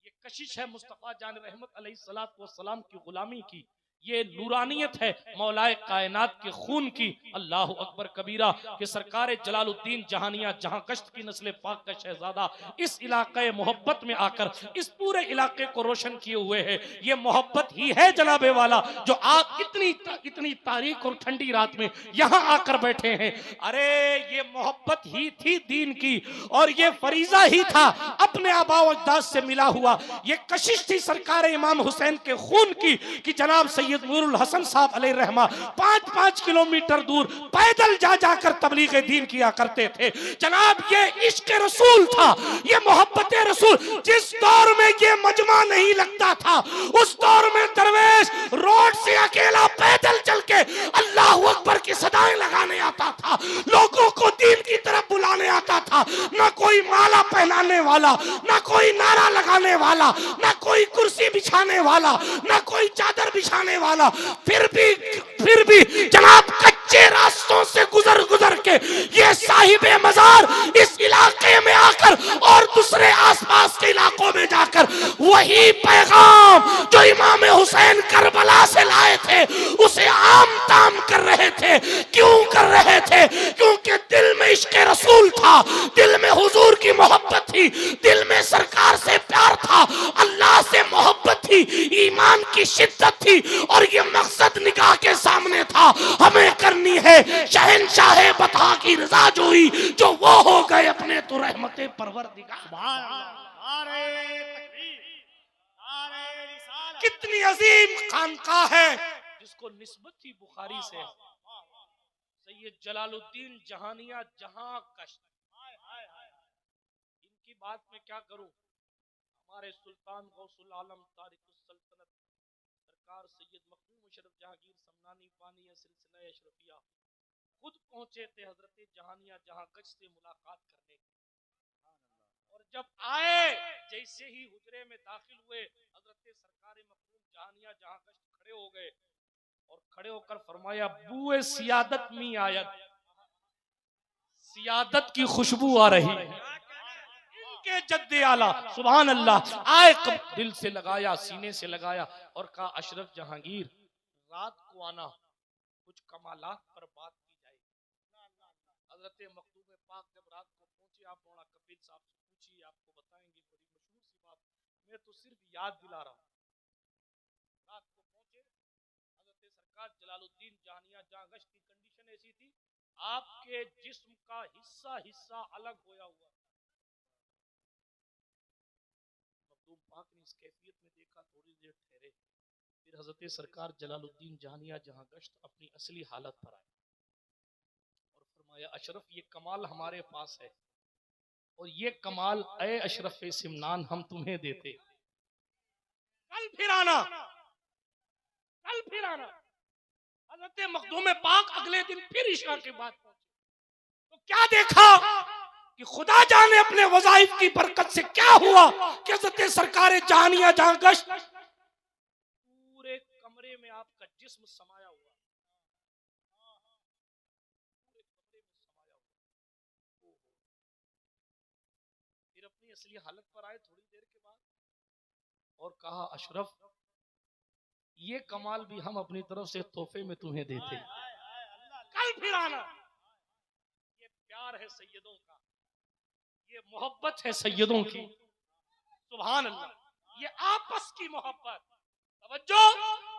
ये कशिश है मुस्तफ़ा जान रहमत अलैहिस्सलातु वस्सलाम की गुलामी की, ये नूरानियत है मौलाए कायनात के खून की। अल्लाह अकबर कबीरा कि सरकार जलालुद्दीन जहानिया जहां कश्त की नस्ल पाक का शहजादा इस इलाके मोहब्बत में आकर इस पूरे इलाके को रोशन किए हुए है। ये मोहब्बत ही है जनाबे वाला जो आप इतनी इतनी तारीख और ठंडी रात में यहाँ आकर बैठे हैं। अरे ये मोहब्बत ही थी दीन की और ये फरीजा ही था अपने आबा अजदाद से मिला हुआ। ये कशिश थी सरकार इमाम हुसैन के खून की कि जनाब सैयद नूरुल हसन साहब अलैहि रहमा 5-5 किलोमीटर दूर पैदल जा जाकर तबलीग दीन किया करते थे। जनाब ये इश्क रसूल था, ये मोहब्बत रसूल। जिस दौर में ये मजमा नहीं लगता था उस दौर में दरवेश रोड से अकेला पैदल चल के अल्लाह अकबर की सदाएं लगाने आता था, लोगों को दीन की तरफ बुलाने आता था। ना कोई माला पहनाने वाला, ना कोई नारा लगाने वाला, ना कोई कुर्सी बिछाने वाला, ना कोई चादर बिछाने वाला। फिर भी जनाब कच्चे रास्तों से गुजर गुजर के ये साहिबे मजार इस इलाके में आकर और दूसरे आसपास के इलाकों में जाकर वही पैगाम जो इमाम हुसैन करबला से लाए थे उसे आम ताम कर रहे थे। क्यों कर रहे थे? क्योंकि दिल में इश्क रसूल था, दिल में हुजूर की मोहब्बत थी, दिल में सरकार से प्यार था, अल्लाह से मोहब्बत थी, ईमान की शिद्दत थी और ये मकसद निगाह के सामने था। हमें करनी है शहंशाह बता की रजा जोई, जो वो हो गए अपने तो रहमते परवरदिगार। कितनी अजीम खानका है जिसको निस्बत ही बुखारी से सैयद जलालुद्दीन जहानिया जहां कश्त। इनकी बात में क्या करूं? हमारे सुल्तान गौसुल आलम तारिकुस सल्तनत सरकार सैयद मखदूम मुशर्रफ जहांगीर समनानी पानी सिलसिला अशरफिया खुद पहुंचे थे हजरत जहानिया जहां गश से मुलाकात करने। और जब आए, जैसे ही हुजरे में दाखिल हुए, हजरत सरकार मखदूम जहानिया जहां गश खड़े हो गए और खड़े होकर फरमाया, बुए सियादत में आयत, सियादत की खुशबू आ रही है, इनके जद्दे आला सुभान अल्लाह। आए दिल से लगाया, सीने से लगाया और कहा, अशरफ जहांगीर रात को आना, कुछ कमालात पर बात की जाएगी। हजरत मखदूम पाक जब रात को पहुंचे, आप मौलाना कबीर साहब से पूछिए, आपको बताएंगे बड़ी मशहूर सी बात, मैं तो सिर्फ याद दिला रहा हूं। रात को पहुंचे, हजरत सरकार जलालुद्दीन जहानिया जहां गश्त की कंडीशन ऐसी थी, आपके जिस्म का हिस्सा हिस्सा अलग होया हुआ। मखदूम पाक ने इस कैफियत में देखा, थोड़ी देर ठहरे, फिर हजरत सरकार जलालुद्दीन जहानिया जहां गश्त अपनी असली हालत पर आए और फरमाया, अशरफ ये कमाल हमारे पास है और ये कमाल ए अशरफ सिमनान हम तुम्हें देते, कल फिर आना, कल फिर आना। हजरत मखदूम पाक अगले दिन फिर इशा के बाद पहुंचे, तो क्या देखा कि खुदा जाने अपने वज़ाइफ की बरकत से क्या हुआ कि हजरत सरकार जहानिया जहां गश्त, पूरे कमरे में आपका जिस्म समाया हुआ, पूरे कमरे में समाया हुआ। फिर अपनी असली हालत पर आए थोड़ी देर के बाद और कहा, अशरफ ये कमाल भी हम अपनी तरफ से तोहफे में तुम्हें देते, कल फिर आना। ये प्यार है सैयदों का, ये मोहब्बत है सैयदों की, सुभान अल्लाह। ये आपस की मोहब्बत। तवज्जो,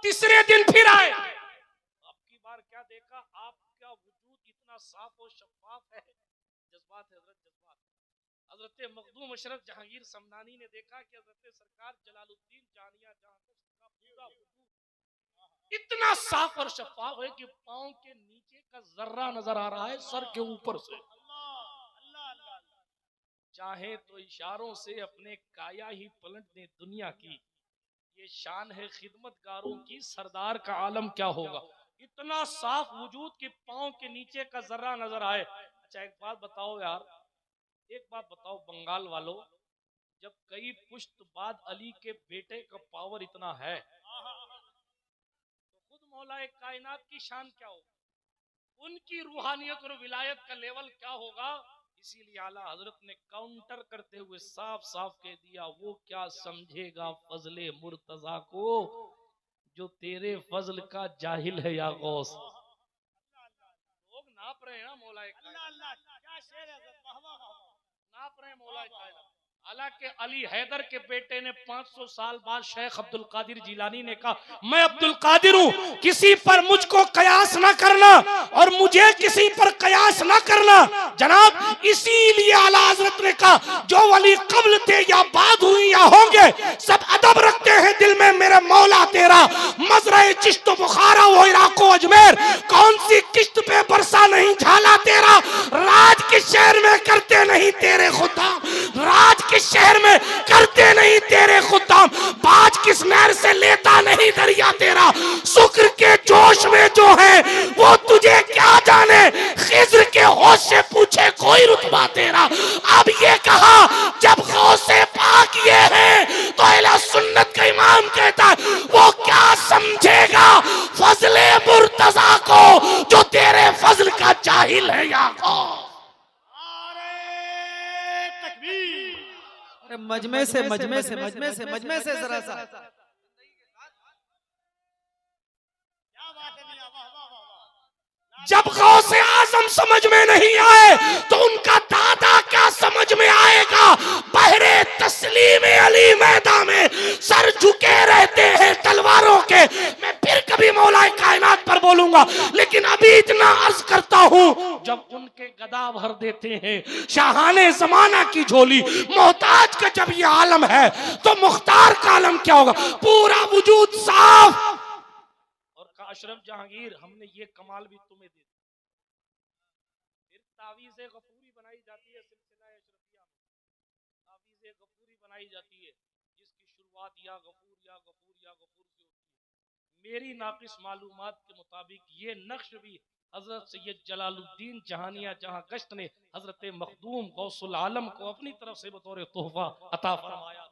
तीसरे दिन फिर आए, आपकी बार क्या देखा, आपका वजूद इतना साफ और शफाफ है, जज्बात है हजरत, जज्बात। हजरत मखदूम अशरफ जहांगीर समनानी ने देखा कि हजरत सरकार जलालुद्दीन जहानिया जहां का पूरा वजूद इतना साफ और शफाफ है कि पांव के नीचे का जर्रा नजर आ रहा है सर के ऊपर से। चाहे तो इशारों से अपने काया ही पलट दे दुनिया की, ये शान है खिदमतगारों की, सरदार का आलम क्या होगा। इतना साफ वजूद कि पांव के नीचे का जर्रा नजर आए। अच्छा एक बात बताओ यार, एक बात बताओ बंगाल वालों, जब कई पुश्त बाद अली के बेटे का पावर इतना है, तो खुद मौलाए कायनात की शान क्या होगी, उनकी रूहानियत और विलायत का लेवल क्या होगा। इसीलिए आला हजरत ने काउंटर करते हुए साफ साफ कह दिया, वो क्या समझेगा फजले मुर्तजा को जो तेरे फजल का जाहिल है या गौस। लोग नाप रहे हैं ना मौलाए नाप रहे हैं मौलाए कायनात। हालांकि अली हैदर के बेटे ने 500 साल बाद शेख अब्दुल कादिर जिलानी ने कहा, मैं अब्दुल कादिर हूं, किसी पर मुझको कयास ना करना और मुझे किसी पर कयास ना करना जनाब। इसीलिए आला हजरत ने कहा, जो वली कब्ल थे या बाद हुई या होंगे, सब अदब रखते हैं दिल में मेरे मौला तेरा। मजरा चिश्त बुखारा वो इराको अजमेर, कौन सी किश्त पे बरसा नहीं झाला तेरा। राज किस शहर में करते नहीं तेरे खुदाम, राज किस शहर में करते नहीं तेरे खुदाम, बाज किस नहर से लेता नहीं दरिया तेरा। शुक्र के जोश में जो है वो तुझे क्या जाने, खिज्र के होश से पूछे कोई रुतबा तेरा। अब ये कहा जब गौसे पाक ये है तो अहले सुन्नत का इमाम कहता है, वो क्या समझेगा फजले मुर्तजा को जो तेरे फजल का जाहिल है या गौस। मजमे से मजमे से मजमे से मजमे से जरा सा जब गौसे आजम समझ में नहीं आए तो उनका दादा क्या समझ में आएगा। बहरे तस्लीम अली मैदान में सर झुके रहते हैं तलवारों के। मैं फिर कभी मौलाए कायनात पर बोलूंगा, लेकिन अभी इतना अर्ज करता हूं, जब उनके गदा भर देते हैं शाहाने जमाना की झोली, मोहताज का जब ये आलम है तो मुख्तार का आलम क्या होगा। पूरा वजूद साफ और का अशरफ जहांगीर, हमने ये कमाल भी तुम्हें दे दिया। फिर तावीज़े गफूरी बनाई जाती है सिलसिला अशरफिया में, तावीज़े गफूरी बनाई जाती है जिसकी शुरुआत या गफूर या गफूर या गफूर से होती है। मेरी नाकिस मालूमात के मुताबिक ये नक्श भी हजरत सैयद जलालुद्दीन जहानिया जहां गश्त ने हजरत मखदूम गौसुल आलम को अपनी तरफ से बतौर तोहफा अता फरमाया था।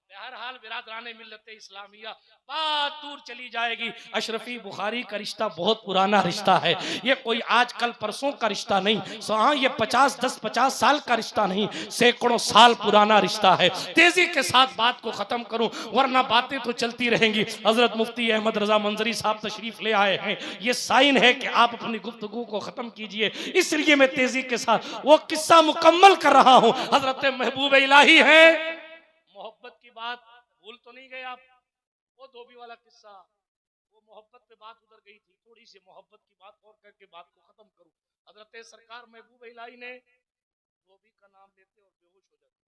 बहरहाल बिरादरान मिल्लत इस्लामिया बात दूर चली जाएगी। अशरफी बुखारी का रिश्ता बहुत पुराना रिश्ता है, ये कोई आजकल परसों का रिश्ता नहीं। हाँ, ये 50 साल का रिश्ता नहीं, सैकड़ों साल पुराना रिश्ता है। तेजी के साथ बात को खत्म करूं वरना बातें तो चलती रहेंगी। हजरत मुफ्ती अहमद रजा मंजरी साहब तशरीफ ले आए हैं, ये साइन है कि आप अपनी गुफ्तगू को खत्म कीजिए, इसलिए मैं तेजी के साथ वो किस्सा मुकम्मल कर रहा हूं। हजरत महबूब इलाही है, मोहब्बत की बात भूल तो नहीं गए आप? वो धोबी वाला किस्सा, वो मोहब्बत पे बात उधर गई थी, थोड़ी सी मोहब्बत की बात और करके बात को खत्म करूं। हजरत सरकार महबूब इलाही ने धोबी का नाम लेते और बेहोश हो जाते।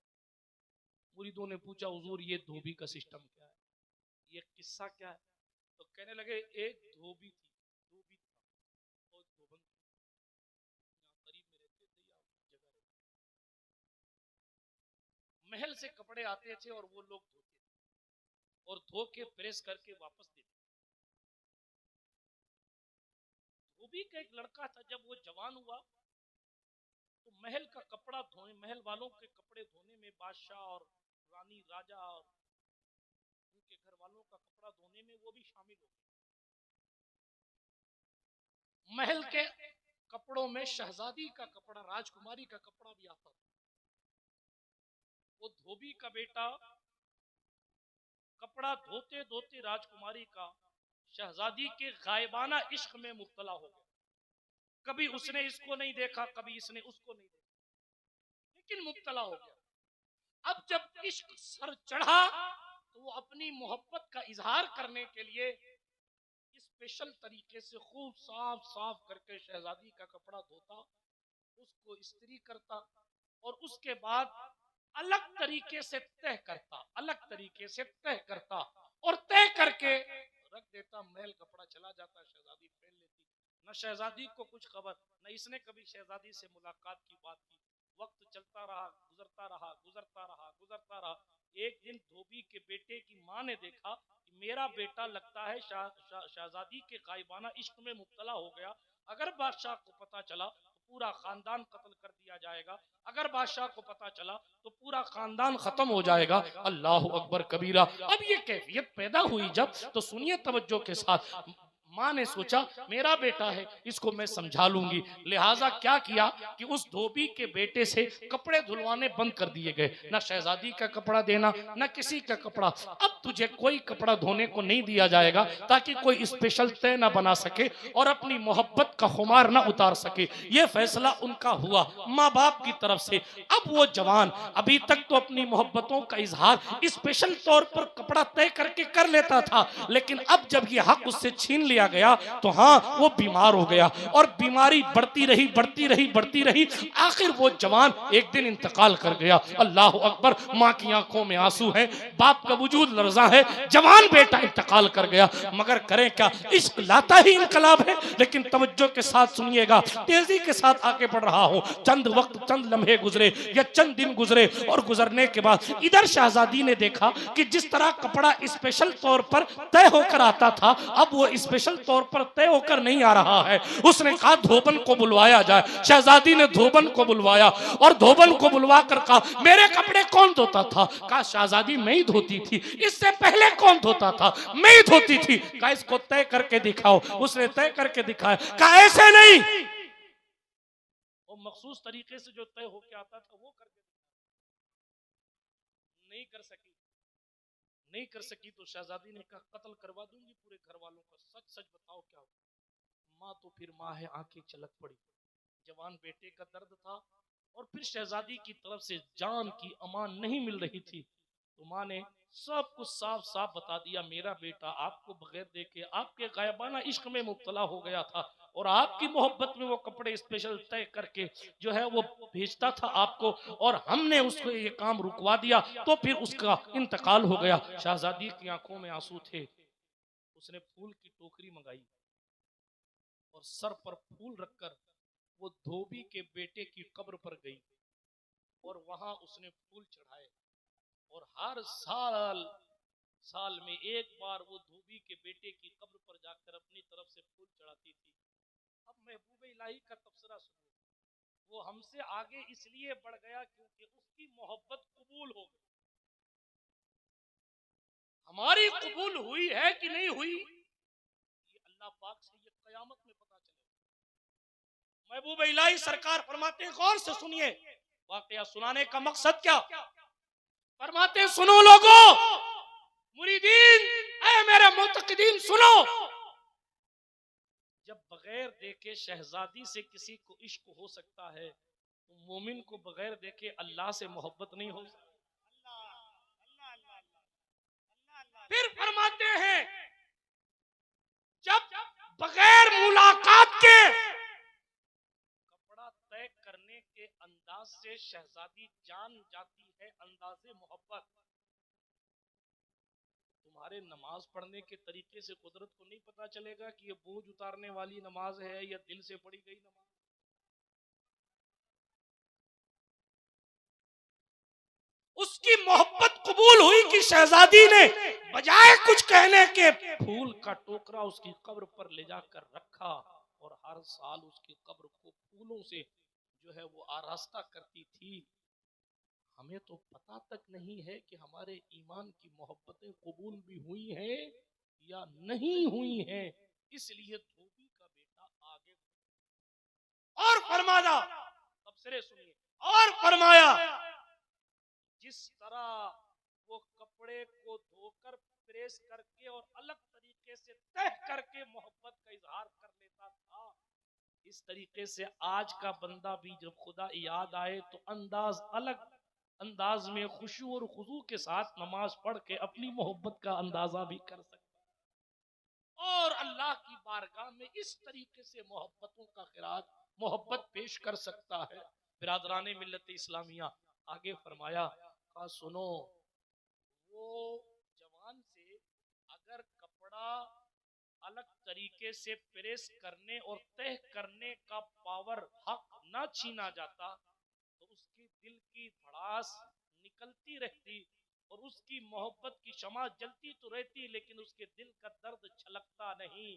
मुरीदों ने पूछा हुजूर ये धोबी का सिस्टम क्या है, ये किस्सा क्या है? तो कहने लगे एक धोबी थी, धोबी था और धोबन यहाँ करीब में रहते थे, या जगह रहते, महल से कपड़े आते थे और वो लोग धोते थे और धो के प्रेस करके वापस देते। धोबी का एक लड़का था, जब वो जवान हुआ तो महल का कपड़ा धोने, महल वालों के कपड़े धोने में, बादशाह और रानी राजा और उनके घर वालों का कपड़ा धोने में वो भी शामिल हो गया। महल के कपड़ों में शहजादी का कपड़ा, राजकुमारी का कपड़ा भी आता था। वो धोबी का बेटा कपड़ा धोते धोते राजकुमारी का शहजादी के गायबाना इश्क में मुब्तला हो गया। कभी उसने इसको नहीं देखा, कभी इसने उसको नहीं देखा, लेकिन मुब्तला हो गया। अब जब इश्क सर चढ़ा तो वो अपनी मोहब्बत का इजहार करने के लिए स्पेशल तरीके से खूब साफ साफ करके शहजादी का कपड़ा धोता, उसको इस्त्री करता और उसके बाद अलग तरीके से तह करता, अलग तरीके से तह करता और तय करके रख देता। महल कपड़ा चला जाता, शहजादी पहन लेती। न शहजादी को कुछ खबर, न इसने कभी शहजादी से मुलाकात की बात की। वक्त चलता रहा, गुजरता रहा, गुजरता रहा, गुजरता रहा। एक दिन धोबी के बेटे की माँ ने देखा कि मेरा बेटा लगता है शहजादी के गायबाना इश्क में मुब्तला हो गया। अगर बादशाह को पता चला तो पूरा खानदान कत्ल कर दिया जाएगा, अगर बादशाह को पता चला तो पूरा खानदान खत्म हो जाएगा। अल्लाह अकबर कबीरा। अब ये कैफियत पैदा हुई जब, तो सुनिए तवज्जो के साथ। माँ ने सोचा मेरा बेटा है, इसको मैं समझा लूंगी। लिहाजा क्या किया कि उस धोबी के बेटे से कपड़े धुलवाने बंद कर दिए गए। ना शहजादी का कपड़ा देना, ना किसी का कपड़ा। अब तुझे कोई कपड़ा धोने को नहीं दिया जाएगा ताकि कोई स्पेशल तय ना बना सके और अपनी मोहब्बत का खुमार ना उतार सके। ये फैसला उनका हुआ माँ बाप की तरफ से। अब वो जवान अभी तक तो अपनी मोहब्बतों का इजहार स्पेशल तौर पर कपड़ा तय करके कर लेता था, लेकिन अब जब ये हक उससे छीन लिया गया तो हाँ, वो बीमार हो गया और बीमारी बढ़ती रही, बढ़ती रही, बढ़ती रही। आखिर वो जवान एक दिन इंतकाल कर गया। अल्लाह अकबर। माँ की आंखों में आंसू हैं, बाप का वजूद लर्जा है। जवान बेटा इंतकाल कर गया, मगर करें क्या, इश्क लाता ही इनकलाब है। लेकिन तवज्जो के साथ सुनिएगा, तेजी के साथ आगे बढ़ रहा हूं। चंद वक्त, चंद लम्हे गुजरे या चंद दिन गुजरे और गुजरने के बाद इधर शहजादी ने देखा कि जिस तरह कपड़ा स्पेशल तौर पर तय होकर आता था, अब वो स्पेशल तौर पर तय होकर नहीं आ रहा है। उसने कहा धोबन को बुलवाया जाए। शहजादी ने धोबन को बुलवाया और धोबन को बुलवा कर कहा मेरे कपड़े कौन धोता था? कहा शहजादी मैं ही धोती थी। इससे पहले कौन धोता था? मैं ही धोती थी। कहा इसको तय करके दिखाओ। उसने तय करके दिखाया। कहा ऐसे नहीं, वो मखसूस तरीके से जो तय होके आता था वो करके नहीं कर सकी। नहीं कर सकी तो शहजादी ने कहा कत्ल करवा दूंगी पूरे घर वालों का। सच सच बताओ क्या हो? माँ तो फिर माँ है, आंखें छलक पड़ी। जवान बेटे का दर्द था और फिर शहजादी की तरफ से जान की अमान नहीं मिल रही थी, तो माँ ने सब कुछ साफ साफ बता दिया। मेरा बेटा आपको बगैर देखे आपके गायबाना इश्क में मुब्तला हो गया था और आपकी मोहब्बत में वो कपड़े स्पेशल तय करके जो है वो भेजता था आपको, और हमने उसको ये काम रुकवा दिया तो फिर उसका इंतकाल हो गया। शहजादी की आंखों में आंसू थे। उसने फूल की टोकरी मंगाई और सर पर फूल रखकर वो धोबी के बेटे की कब्र पर गई और वहां उसने फूल चढ़ाए। और हर साल साल में एक बार वो धोबी के बेटे की कब्र पर जाकर अपनी तरफ से फूल चढ़ाती थी। अब महबूब इलाही का तबसरा सुनो, वो हमसे आगे इसलिए बढ़ गया क्योंकि उसकी मोहब्बत कबूल हो गई। हमारी कबूल हुई है कि नहीं हुई, ये अल्लाह पाक से ये कयामत में पता चलेगा। महबूब इलाही सरकार फरमाते हैं, गौर से सुनिए, वाकया सुनाने का मकसद क्या, फरमाते हैं सुनो लोगों, मुरीदीन, ऐ मेरे मुतक़िदीन सुनो, जब बगैर देखे शहजादी से किसी को इश्क हो सकता है तो मोमिन को बगैर देखे अल्लाह से मोहब्बत नहीं हो सकती। फिर फरमाते हैं जब बगैर मुलाकात के कपड़ा तय करने के अंदाज से शहजादी जान जाती है अंदाज़े मोहब्बत, तुम्हारे नमाज पढ़ने के तरीके से कुदरत को नहीं पता चलेगा कि ये बोझ उतारने वाली नमाज है या दिल से पढ़ी गई नमाज। उसकी मोहब्बत कबूल हुई कि शहजादी ने बजाय कुछ कहने के फूल का टोकरा उसकी कब्र पर ले जाकर रखा और हर साल उसकी कब्र को फूलों से जो है वो आरास्ता करती थी। हमें तो पता तक नहीं है कि हमारे ईमान की मोहब्बतें कबूल भी हुई हैं या नहीं हुई हैं, इसलिए धोबी का बेटा आगे और फरमाया, तबसरे सुनिए, और फरमाया जिस तरह वो कपड़े को धोकर प्रेस करके और अलग तरीके से तह करके मोहब्बत का इजहार कर लेता था, इस तरीके से आज का बंदा भी जब खुदा याद आए तो अलग अंदाज में खुशू और खुजू के साथ नमाज पढ़ के अपनी मोहब्बत का अंदाजा भी कर सकता और अल्लाह की बारगाह में इस तरीके से मोहब्बतों का खिराज मोहब्बत पेश कर सकता है। बिरादराने मिल्लत इस्लामिया, आगे फरमाया, कहा सुनो, वो जवान से अगर कपड़ा अलग तरीके से प्रेस करने और तह करने का पावर हक ना छीना जाता तो उसकी दिल की भड़ास निकलती रहती और उसकी मोहब्बत की शमा जलती तो रहती, लेकिन उसके दिल का दर्द छलकता नहीं।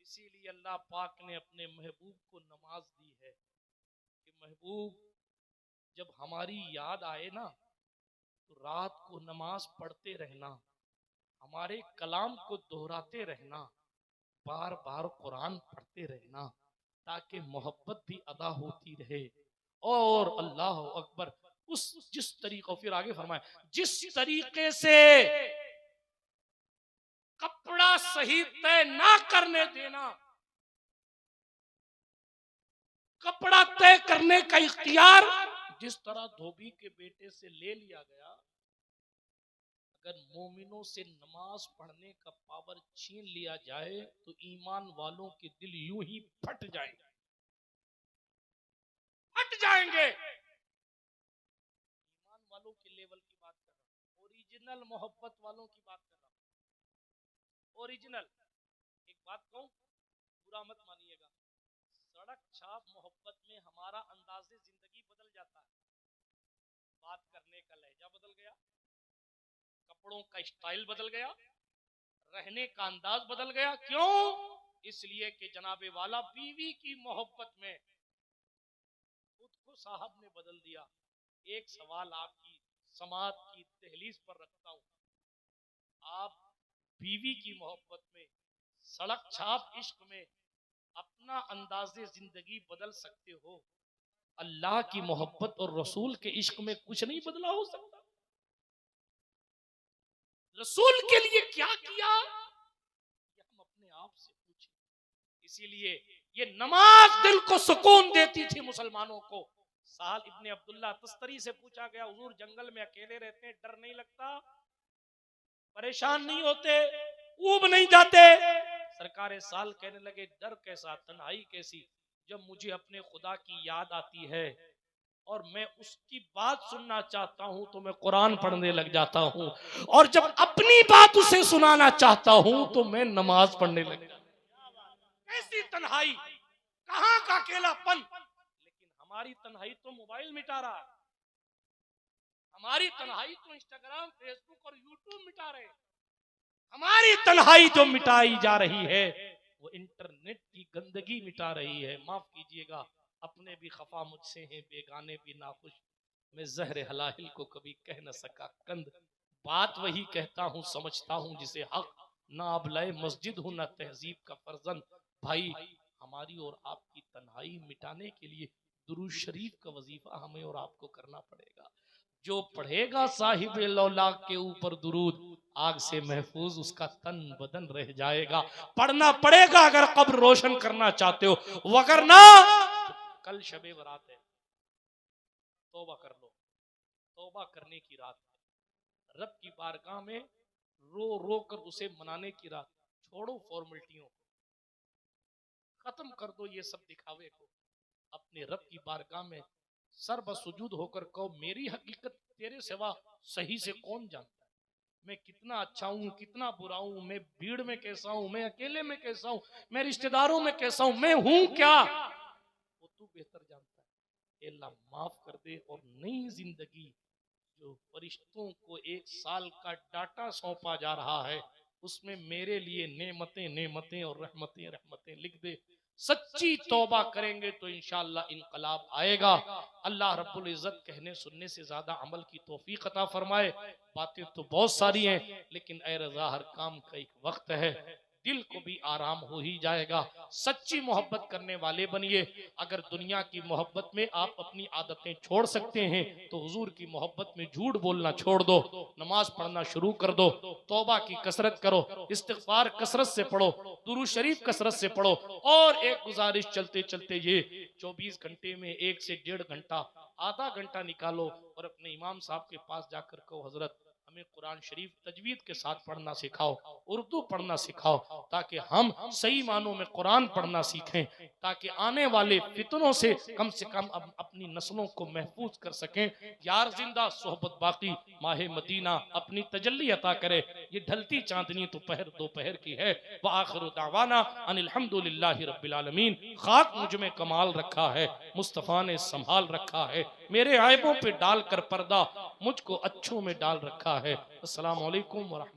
इसीलिए अल्लाह पाक ने अपने महबूब को नमाज दी है कि महबूब जब हमारी याद आए ना तो रात को नमाज पढ़ते रहना, हमारे कलाम को दोहराते रहना, बार बार कुरान पढ़ते रहना, ताकि मोहब्बत भी अदा होती रहे। और अल्लाह अकबर, उस जिस तरीके, फिर आगे फरमाए, जिस तरीके से कपड़ा सही तय ना करने देना, कपड़ा तय करने का इख्तियार जिस तरह धोबी के बेटे से ले लिया गया, अगर मोमिनों से नमाज पढ़ने का पावर छीन लिया जाए तो ईमान वालों के दिल यूं ही फट जाएंगे, फट जाएंगे। ईमान वालों के लेवल की बात कर रहा हूं, ओरिजिनल मोहब्बत वालों की बात कर रहा हूं, ओरिजिनल। एक बात कहूं, बुरा मत मानिएगा, सड़क छाप मोहब्बत में हमारा अंदाज़े जिंदगी बदल जाता है, बात करने का लहजा बदल गया, कपड़ों का स्टाइल बदल गया, रहने का अंदाज बदल गया। क्यों? इसलिए कि जनाबे वाला बीवी की मोहब्बत में खुद को साहब ने बदल दिया। एक सवाल आपकी समात की दहलीज पर रखता हूं, आप बीवी की मोहब्बत में, सड़क छाप इश्क में अपना अंदाजे जिंदगी बदल सकते हो, अल्लाह की मोहब्बत और रसूल के इश्क में कुछ नहीं बदला हो सकता। रसूल के लिए क्या किया ये हम अपने आप से पूछें। इसीलिए ये नमाज दिल को सुकून देती थी मुसलमानों को। साल इब्ने अब्दुल्ला तस्तरी से पूछा गया, हुजूर जंगल में अकेले रहते हैं, डर नहीं लगता, परेशान नहीं होते, ऊब नहीं जाते? सरकार साल कहने लगे, डर कैसा, तन्हाई कैसी, जब मुझे अपने खुदा की याद आती है और मैं उसकी बात सुनना चाहता हूं तो मैं कुरान पढ़ने लग जाता हूं, और जब अपनी बात उसे सुनाना चाहता हूं तो मैं नमाज पढ़ने लग जाता हूं। कैसी तन्हाई, कहां का अकेलापन। लेकिन हमारी तन्हाई तो मोबाइल मिटा रहा है, हमारी तन्हाई तो इंस्टाग्राम, फेसबुक और यूट्यूब मिटा रहे हैं। हमारी तन्हाई जो मिटाई जा रही है वो इंटरनेट की गंदगी मिटा रही है। माफ कीजिएगा, अपने भी खफा मुझसे हैं, बेगाने भी नाखुश। मैं जहर हलाहिल को कभी कह न सका कंद। बात वही कहता हूँ, समझता हूँ जिसे हक। ना अबलाए मस्जिद हूँ, ना तहजीब का फर्जंद। भाई, हमारी और आपकी तन्हाई मिटाने के लिए दुरूद शरीफ का वजीफा हमें और आपको करना पड़ेगा। जो पढ़ेगा साहिब लौलाक के ऊपर दुरूद, आग से महफूज उसका तन बदन रह जाएगा। पढ़ना पड़ेगा अगर कब्र रोशन करना चाहते हो, वगरना तो कल शबे बरात है, तौबा कर लो। तौबा करने की रात है, रब की बारगाह में रो रो कर उसे मनाने की रात। छोड़ो फॉर्मेलिटियों को, खत्म कर दो ये सब दिखावे को। अपने रब की बारगाह में सर बसुजूद होकर कहो, मेरी हकीकत तेरे सिवा सही से कौन जानता है। मैं कितना अच्छा हूं, कितना बुरा हूं, मैं भीड़ में कैसा हूं, मैं अकेले में कैसा हूं, मैं रिश्तेदारों में कैसा हूं, मैं हूं क्या, वो तू बेहतर जानता है। अल्लाह माफ कर दे। और नई जिंदगी जो फरिश्तों को 1 साल का डाटा सौंपा जा रहा है, उसमें मेरे लिए नेमतें नेमतें और रहमतें रहमतें लिख दे। सच्ची तौबा करेंगे तो इंशाअल्लाह इनकलाब आएगा। अल्लाह रब्बुल इज्जत कहने सुनने से ज्यादा अमल की तौफीक अता फरमाए। बातें तो बहुत सारी हैं, लेकिन ए रज़ा हर काम का एक वक्त है। दिल को भी आराम हो ही जाएगा। सच्ची मोहब्बत करने वाले बनिए। अगर दुनिया की मोहब्बत में आप अपनी आदतें छोड़ सकते हैं तो हुजूर की मोहब्बत में झूठ बोलना छोड़ दो, नमाज पढ़ना शुरू कर दो, तौबा की कसरत करो, इस्तिगफार कसरत से पढ़ो, दुरूद शरीफ कसरत से पढ़ो। और एक गुजारिश चलते चलते, ये 24 घंटे में 1 से 1.5 घंटा, आधा घंटा निकालो और अपने इमाम साहब के पास जाकर कहो, हजरत हमें कुरान शरीफ तजवीद के साथ पढ़ना सिखाओ, उर्दू पढ़ना सिखाओ, ताकि हम सही मानों में कुरान पढ़ना सीखें, ताकि आने वाले फितनों से कम अपनी नस्लों को महफूज कर सकें। यार जिंदा सोहबत बाकी, माहे मदीना अपनी तजल्ली अता करे। ये ढलती चांदनी तो दोपहर की है। व आखिरु दावाना अनिल हम्दुलिल्लाहि रब्बिल आलमीन। खाक मुझ में कमाल रखा है, मुस्तफ़ा ने संभाल रखा है, मेरे आयबों पे डालकर पर्दा मुझको अच्छों में डाल रखा है। अस्सलामु अलैकुम व रहमतुल्लाह।